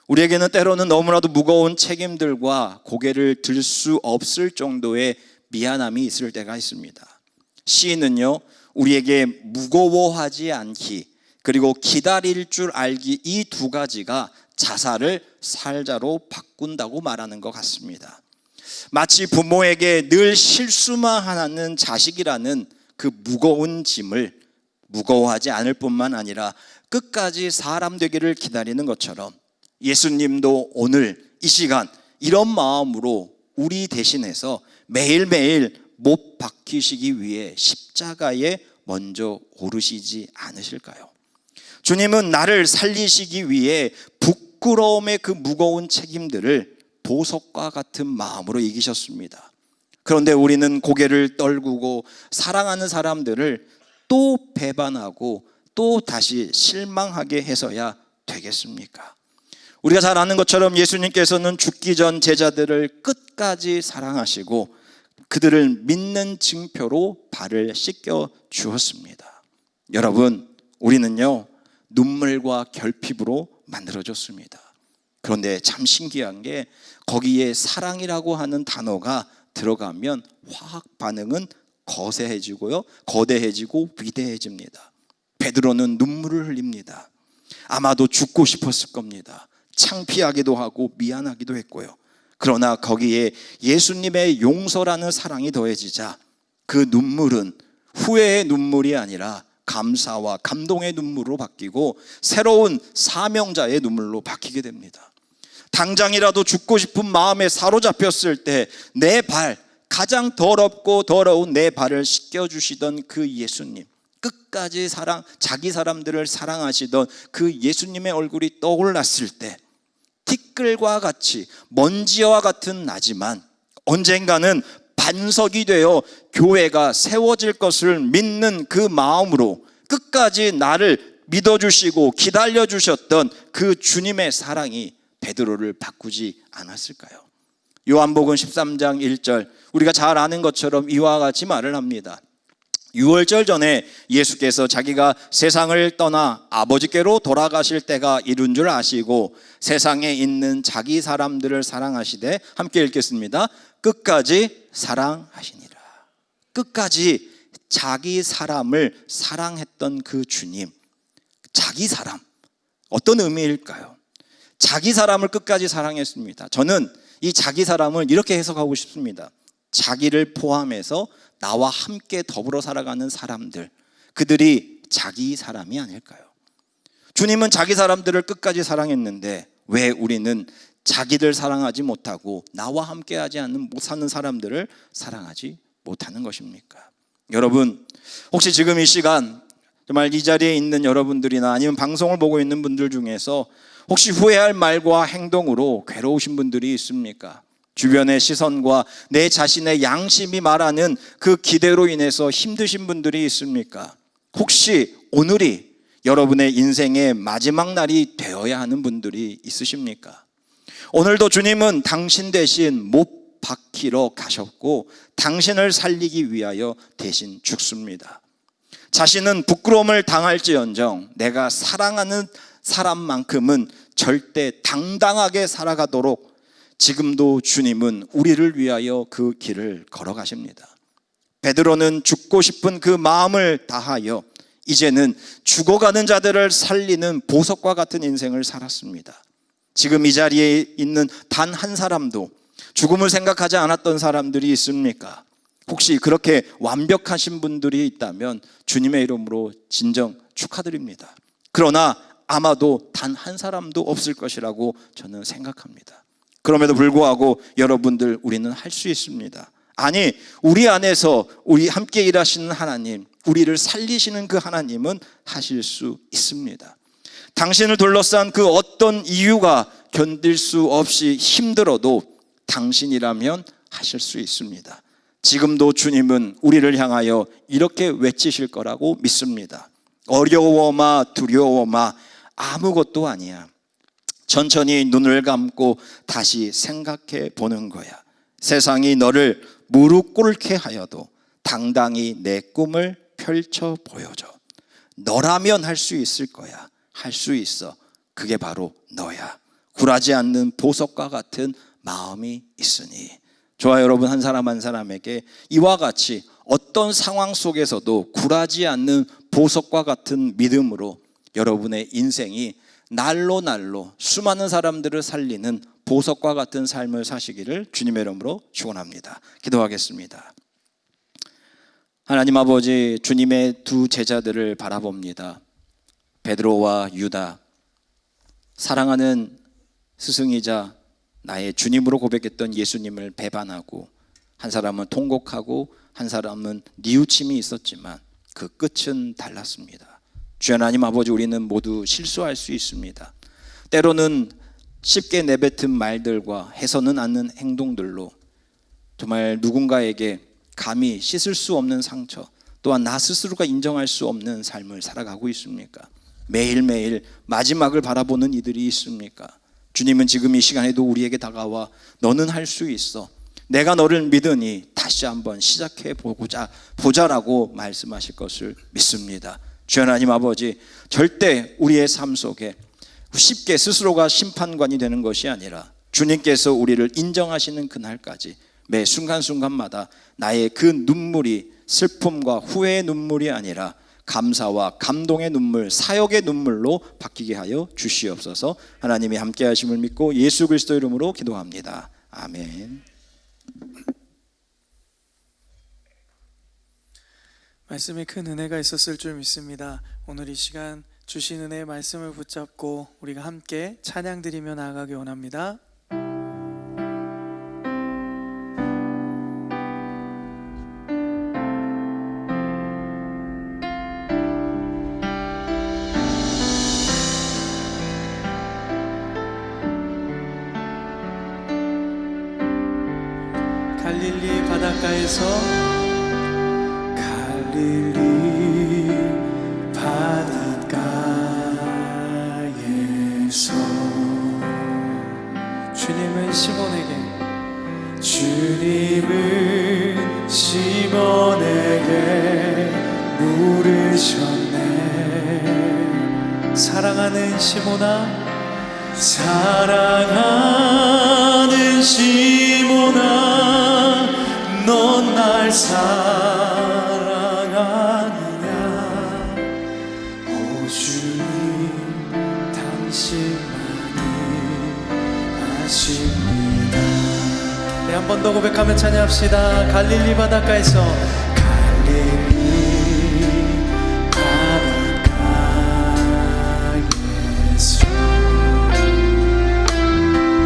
우리에게는 때로는 너무나도 무거운 책임들과 고개를 들 수 없을 정도의 미안함이 있을 때가 있습니다. 시인은요, 우리에게 무거워하지 않기 그리고 기다릴 줄 알기, 이 두 가지가 자살을 살자로 바꾼다고 말하는 것 같습니다. 마치 부모에게 늘 실수만 하는 자식이라는 그 무거운 짐을 무거워하지 않을 뿐만 아니라 끝까지 사람 되기를 기다리는 것처럼 예수님도 오늘 이 시간 이런 마음으로 우리 대신해서 매일매일 못 박히시기 위해 십자가에 먼저 오르시지 않으실까요? 주님은 나를 살리시기 위해 부끄러움의 그 무거운 책임들을 보석과 같은 마음으로 이기셨습니다. 그런데 우리는 고개를 떨구고 사랑하는 사람들을 또 배반하고 또 다시 실망하게 해서야 되겠습니까? 우리가 잘 아는 것처럼 예수님께서는 죽기 전 제자들을 끝까지 사랑하시고 그들을 믿는 증표로 발을 씻겨 주었습니다. 여러분, 우리는요, 눈물과 결핍으로 만들어졌습니다. 그런데 참 신기한 게 거기에 사랑이라고 하는 단어가 들어가면 화학 반응은 거세해지고요, 거대해지고 위대해집니다. 베드로는 눈물을 흘립니다. 아마도 죽고 싶었을 겁니다. 창피하기도 하고 미안하기도 했고요. 그러나 거기에 예수님의 용서라는 사랑이 더해지자 그 눈물은 후회의 눈물이 아니라 감사와 감동의 눈물로 바뀌고 새로운 사명자의 눈물로 바뀌게 됩니다. 당장이라도 죽고 싶은 마음에 사로잡혔을 때 내 발, 가장 더럽고 더러운 내 발을 씻겨주시던 그 예수님, 끝까지 자기 사람들을 사랑하시던 그 예수님의 얼굴이 떠올랐을 때 티끌과 같이 먼지와 같은 나지만 언젠가는 반석이 되어 교회가 세워질 것을 믿는 그 마음으로 끝까지 나를 믿어주시고 기다려주셨던 그 주님의 사랑이 베드로를 바꾸지 않았을까요? 요한복음 13장 1절, 우리가 잘 아는 것처럼 이와 같이 말을 합니다. 유월절 전에 예수께서 자기가 세상을 떠나 아버지께로 돌아가실 때가 이른 줄 아시고 세상에 있는 자기 사람들을 사랑하시되, 함께 읽겠습니다. 끝까지 사랑하시니라. 끝까지 자기 사람을 사랑했던 그 주님, 자기 사람, 어떤 의미일까요? 자기 사람을 끝까지 사랑했습니다. 저는 이 자기 사람을 이렇게 해석하고 싶습니다. 자기를 포함해서 나와 함께 더불어 살아가는 사람들, 그들이 자기 사람이 아닐까요? 주님은 자기 사람들을 끝까지 사랑했는데 왜 우리는 자기들 사랑하지 못하고 나와 함께하지 않는 못 사는 사람들을 사랑하지 못하는 것입니까? 여러분, 혹시 지금 이 시간 정말 이 자리에 있는 여러분들이나 아니면 방송을 보고 있는 분들 중에서 혹시 후회할 말과 행동으로 괴로우신 분들이 있습니까? 주변의 시선과 내 자신의 양심이 말하는 그 기대로 인해서 힘드신 분들이 있습니까? 혹시 오늘이 여러분의 인생의 마지막 날이 되어야 하는 분들이 있으십니까? 오늘도 주님은 당신 대신 못 박히러 가셨고 당신을 살리기 위하여 대신 죽습니다. 자신은 부끄러움을 당할지언정 내가 사랑하는 사람만큼은 절대 당당하게 살아가도록 지금도 주님은 우리를 위하여 그 길을 걸어가십니다. 베드로는 죽고 싶은 그 마음을 다하여 이제는 죽어가는 자들을 살리는 보석과 같은 인생을 살았습니다. 지금 이 자리에 있는 단 한 사람도 죽음을 생각하지 않았던 사람들이 있습니까? 혹시 그렇게 완벽하신 분들이 있다면 주님의 이름으로 진정 축하드립니다. 그러나 아마도 단 한 사람도 없을 것이라고 저는 생각합니다. 그럼에도 불구하고 여러분들, 우리는 할 수 있습니다. 아니, 우리 안에서 우리 함께 일하시는 하나님, 우리를 살리시는 그 하나님은 하실 수 있습니다. 당신을 둘러싼 그 어떤 이유가 견딜 수 없이 힘들어도 당신이라면 하실 수 있습니다. 지금도 주님은 우리를 향하여 이렇게 외치실 거라고 믿습니다. 어려워마 두려워마, 아무것도 아니야. 천천히 눈을 감고 다시 생각해 보는 거야. 세상이 너를 무릎 꿇게 하여도 당당히 내 꿈을 펼쳐 보여줘. 너라면 할 수 있을 거야. 할 수 있어. 그게 바로 너야. 굴하지 않는 보석과 같은 마음이 있으니. 저와 여러분 한 사람 한 사람에게 이와 같이 어떤 상황 속에서도 굴하지 않는 보석과 같은 믿음으로 여러분의 인생이 날로 수많은 사람들을 살리는 보석과 같은 삶을 사시기를 주님의 이름으로 축원합니다. 기도하겠습니다. 하나님 아버지, 주님의 두 제자들을 바라봅니다. 베드로와 유다, 사랑하는 스승이자 나의 주님으로 고백했던 예수님을 배반하고, 한 사람은 통곡하고 한 사람은 뉘우침이 있었지만 그 끝은 달랐습니다. 주 하나님 아버지, 우리는 모두 실수할 수 있습니다. 때로는 쉽게 내뱉은 말들과 해서는 않는 행동들로 정말 누군가에게 감히 씻을 수 없는 상처, 또한 나 스스로가 인정할 수 없는 삶을 살아가고 있습니까? 매일매일 마지막을 바라보는 이들이 있습니까? 주님은 지금 이 시간에도 우리에게 다가와 너는 할 수 있어, 내가 너를 믿으니 다시 한번 시작해 보자라고 말씀하실 것을 믿습니다. 주 하나님 아버지, 절대 우리의 삶 속에 쉽게 스스로가 심판관이 되는 것이 아니라 주님께서 우리를 인정하시는 그날까지 매 순간순간마다 나의 그 눈물이 슬픔과 후회의 눈물이 아니라 감사와 감동의 눈물, 사역의 눈물로 바뀌게 하여 주시옵소서. 하나님이 함께 하심을 믿고 예수 그리스도 이름으로 기도합니다. 아멘. 말씀에 큰 은혜가 있었을 줄 믿습니다. 오늘 이 시간 주신 은혜의 말씀을 붙잡고 우리가 함께 찬양 드리며 나아가기 원합니다. 갈릴리 바닷가에서 주님은 시몬에게 물으셨네. 사랑하는 시몬아, 넌 날 사랑하느냐. 오 주님, 당신만이 아십니다. 네, 한 번 더 고백하며 찬양합시다. 갈릴리 바닷가에서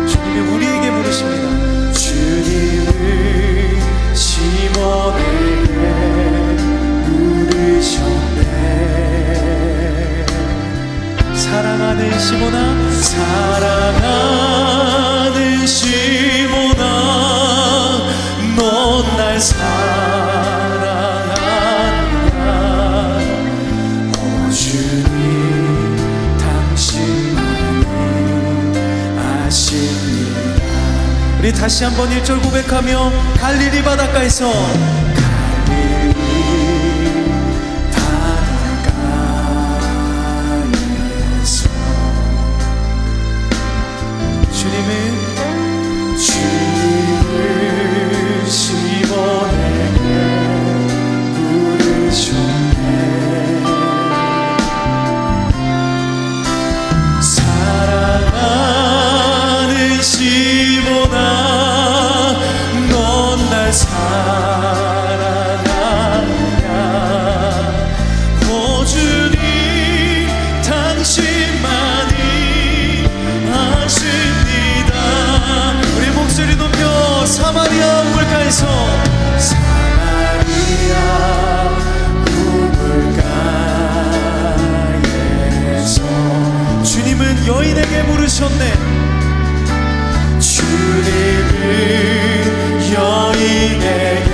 주님이 우리에게 부르십니다. 주님은 시몬에게 물으셨네. 사랑하는 시몬아, 넌 날 사랑하느냐. 오 주님, 당신만이 아십니다. 우리 다시 한번 1절 고백하며 갈릴리 바닷가에서 사랑하는 시몬아, 넌 날 사랑하느냐. 사마리아 우물가에서 주님은 여인에게 물으셨네. 주님은 여인에게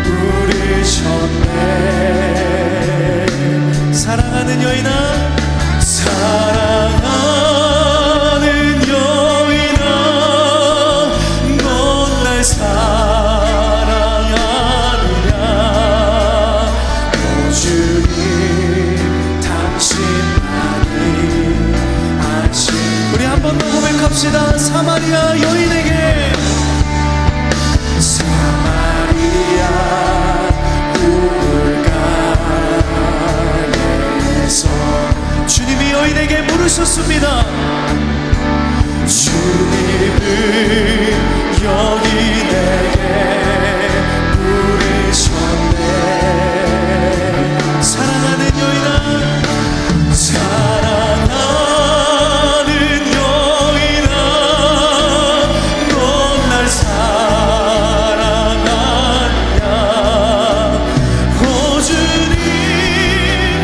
물으셨네. 사랑하는 여인아, 사랑하는 여인아, 넌 날 사랑하느냐. 오 주님, 당신만이 아시. 우리 한 번 더 고백합시다. 사마리아 여인에게, 사마리아 우물가에서 주님이 여인에게 물으셨습니다. 주님은 여인에게 물으셨네. 사랑하는 여인아, 사랑하는 여인아, 넌 날 사랑하느냐. 오 주님,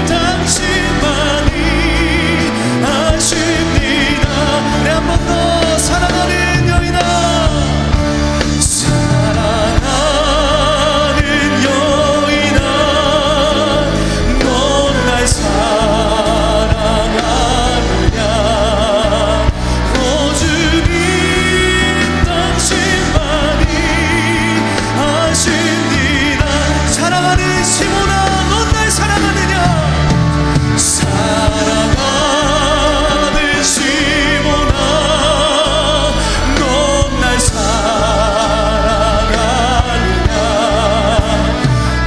당신만이 아십니다. 네, 한 번 더. 사랑하는 여인아, 사랑하는 여인아, 넌 날 사랑하느냐. 오 주님, 당신만이 아십니다. 사랑하는 시몬아, 넌 날 사랑하느냐. 사랑하는 시몬아, 넌 날 사랑하느냐.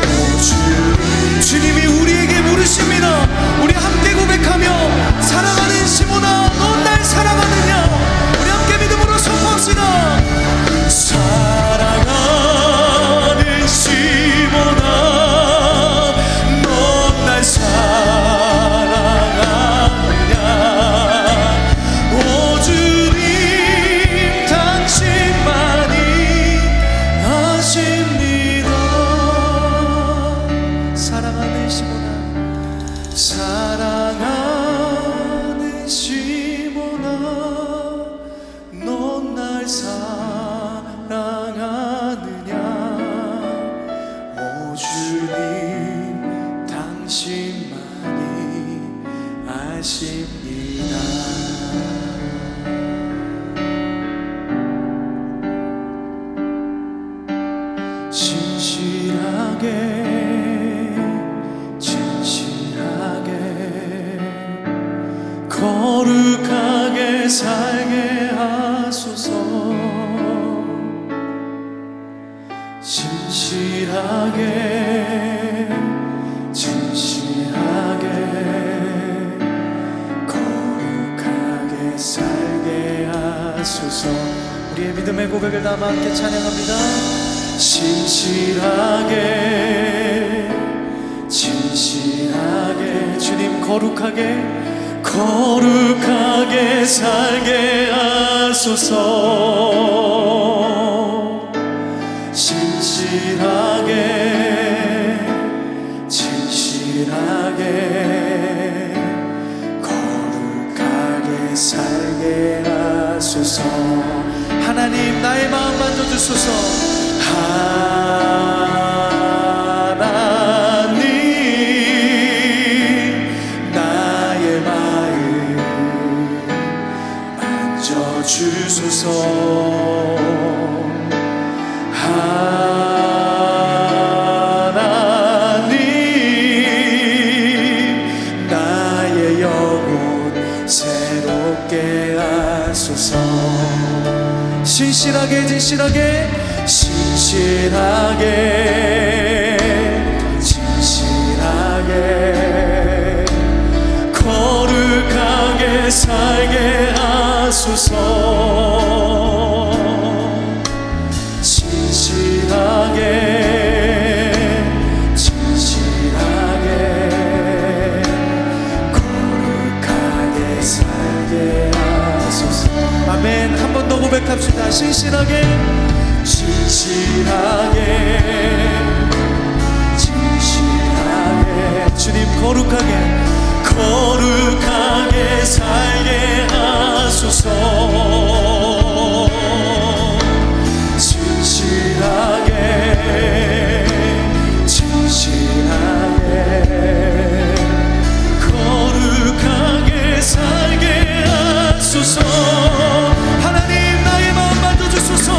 오 주님이 우리에게 물으십니다. 우리 함께 고백하며, 사랑하는 시몬아, 넌 날 사랑하느냐. 우리 함께 믿음으로 선포합시다. 사랑하는 시몬아, 넌 날 사랑하느냐. 오 주님, 당신만이 아십니다. 사랑하는 시몬아, 사랑하는 시몬아, 넌 날 사랑하느냐. 오 주님, 당신만이 아십니다. 진실하게, 진실하게, 거룩하게 살게 하소서. 진실하게, 진실하게, 거룩하게 살게 하소서. 우리의 믿음의 고백을 담아 함께 찬양합니다. 진실하게, 진실하게, 주님 거룩하게, 거룩하게 살게 하소서. 진실하게, 진실하게, 거룩하게 살게 하소서. 하나님, 나의 마음 만져주소서. 하나님, 나의 마음 만져주소서. 하나님, 나의 영혼 새롭게 하소서. 신실하게, 진실하게, 진실하게, 진실하게, 거룩하게 살게 하소서. 진실하게, 진실하게, 거룩하게 살게 하소서. 아멘. 한 번 더 고백합시다. 신실하게, 진실하게 주님 거룩하게 살게 하소서. 진실하게 거룩하게 살게 하소서. 하나님 나의 마음 만져주소서.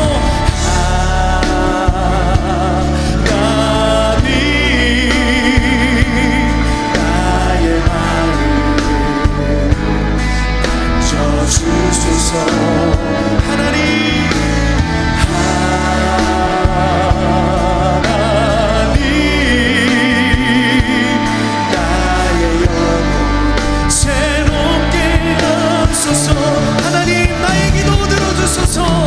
하나님 나의 마음 만져주소서. 하나님 하나님 나의 기도 들어주소서. 하나님 나의 기도 들어주소서.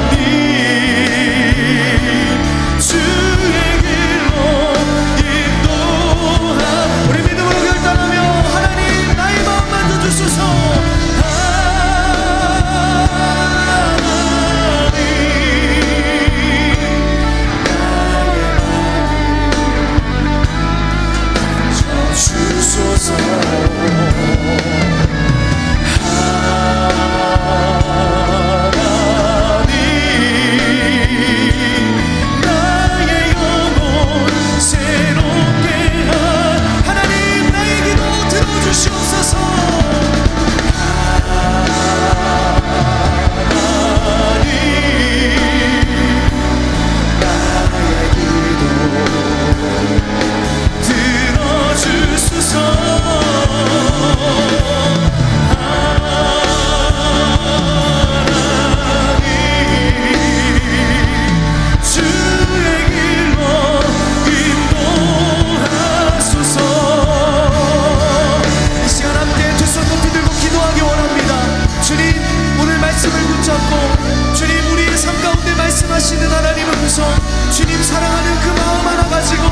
하나님 주의 길로 인도하. 우리 믿음으로 결단하며 하나님 나의 마음 만져주소서. 하나님 나의 마음 만져주소서. 주님 사랑하는 그 마음 하나 가지고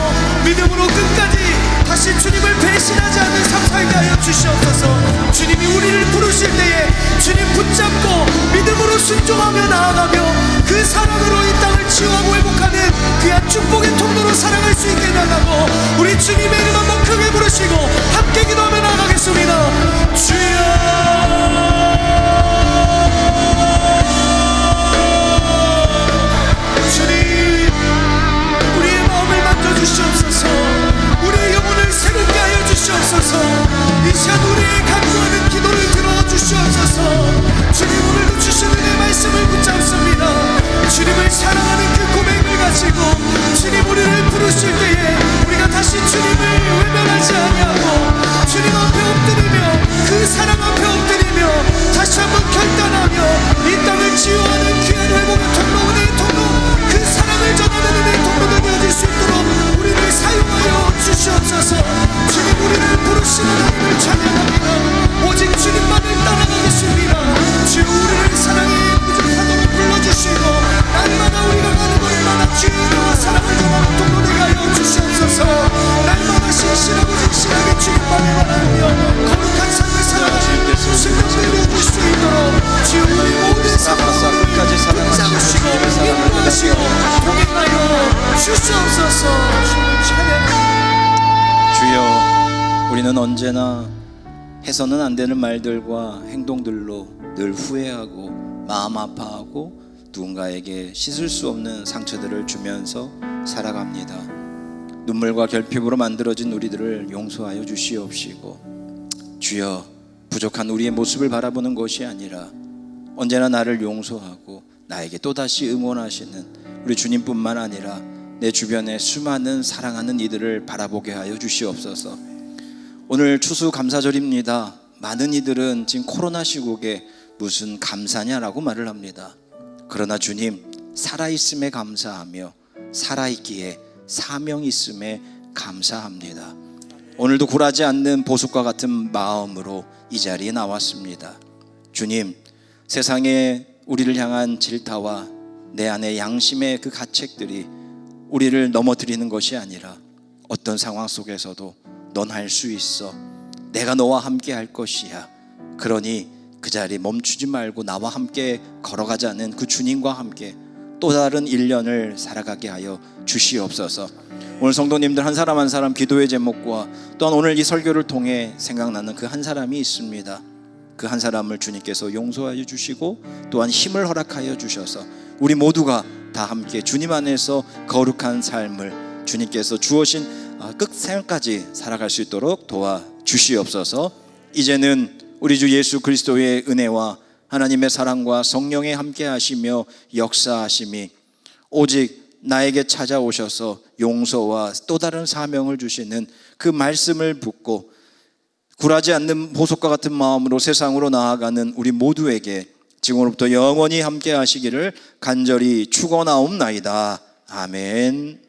믿음으로 끝까지 다시 주님을 배신하지 않는 삶 살게 하여 주시옵소서. 주님이 우리를 부르실 때에 주님 붙잡고 믿음으로 순종하며 나아가며 그 사랑으로 이 땅을 치유하고 회복하는 귀한 축복의 통로로 살아갈 수 있게 해달라고 우리 주님의 이름 한번 크게 부르시고 함께 기도하며 나아가겠습니다. 주여 주시옵소서. 우리의 영혼을 새롭게 하여 주시옵소서. 이 시간 우리의 간구하는 기도를 들어주시옵소서. 주님 오늘도 주신 은혜의 말씀을 붙잡습니다. 주님을 사랑하는 그 고백을 가지고 주님 우리를 부르실 때에 우리가 다시 주님을 외면하지 아니하고 주님 앞에 엎드리며 그 사랑 앞에 엎드리며 다시 한번 결단하며 이 땅을 치유하는 귀한 회복의 통로, 은혜의 통로, 그 사랑을 전하는 은혜의 통로가 되어질 수 있도록 우리를 사용하여 주시옵소서. 주님 우리를 부르시는 하나님을 찬양합니다. 오직 주님만을 따라가겠습니다. 주여 우리를 사랑에 부족하도록 불러주시고 날마다 우리가 가는 곳마다 주의 은혜와 사랑을 전하는 통로 되게 하여 주시옵소서. 날마다 신실하고 진실하게 주님만을 바라며 거룩한 삶을 살아가는 신령을 누릴 수 있도록 주여 우리 모든 상황을 붙잡으시고 인도하시고 동행하여 주시옵소서. 주여 우리는 언제나 해서는 안 되는 말들과 행동들로 늘 후회하고 마음 아파하고 누군가에게 씻을 수 없는 상처들을 주면서 살아갑니다. 눈물과 결핍으로 만들어진 우리들을 용서하여 주시옵시고 주여 부족한 우리의 모습을 바라보는 것이 아니라 언제나 나를 용서하고 나에게 또다시 응원하시는 우리 주님뿐만 아니라 내 주변에 수많은 사랑하는 이들을 바라보게 하여 주시옵소서. 오늘 추수감사절입니다. 많은 이들은 지금 코로나 시국에 무슨 감사냐라고 말을 합니다. 그러나 주님 살아있음에 감사하며 살아있기에 사명 있음에 감사합니다. 오늘도 굴하지 않는 보석과 같은 마음으로 이 자리에 나왔습니다. 주님 세상에 우리를 향한 질타와 내 안의 양심의 그 가책들이 우리를 넘어뜨리는 것이 아니라 어떤 상황 속에서도 넌 할 수 있어, 내가 너와 함께 할 것이야, 그러니 그 자리 멈추지 말고 나와 함께 걸어가자는 그 주님과 함께 또 다른 1년을 살아가게 하여 주시옵소서. 오늘 성도님들 한 사람 한 사람 기도의 제목과 또한 오늘 이 설교를 통해 생각나는 그 한 사람이 있습니다. 그 한 사람을 주님께서 용서하여 주시고 또한 힘을 허락하여 주셔서 우리 모두가 다 함께 주님 안에서 거룩한 삶을 주님께서 주어진 끝생까지 살아갈 수 있도록 도와주시옵소서. 이제는 우리 주 예수 그리스도의 은혜와 하나님의 사랑과 성령의 함께 하시며 역사하심이 오직 나에게 찾아오셔서 용서와 또 다른 사명을 주시는 그 말씀을 붙고 굴하지 않는 보석과 같은 마음으로 세상으로 나아가는 우리 모두에게 지금으로부터 영원히 함께 하시기를 간절히 축원하옵나이다. 아멘.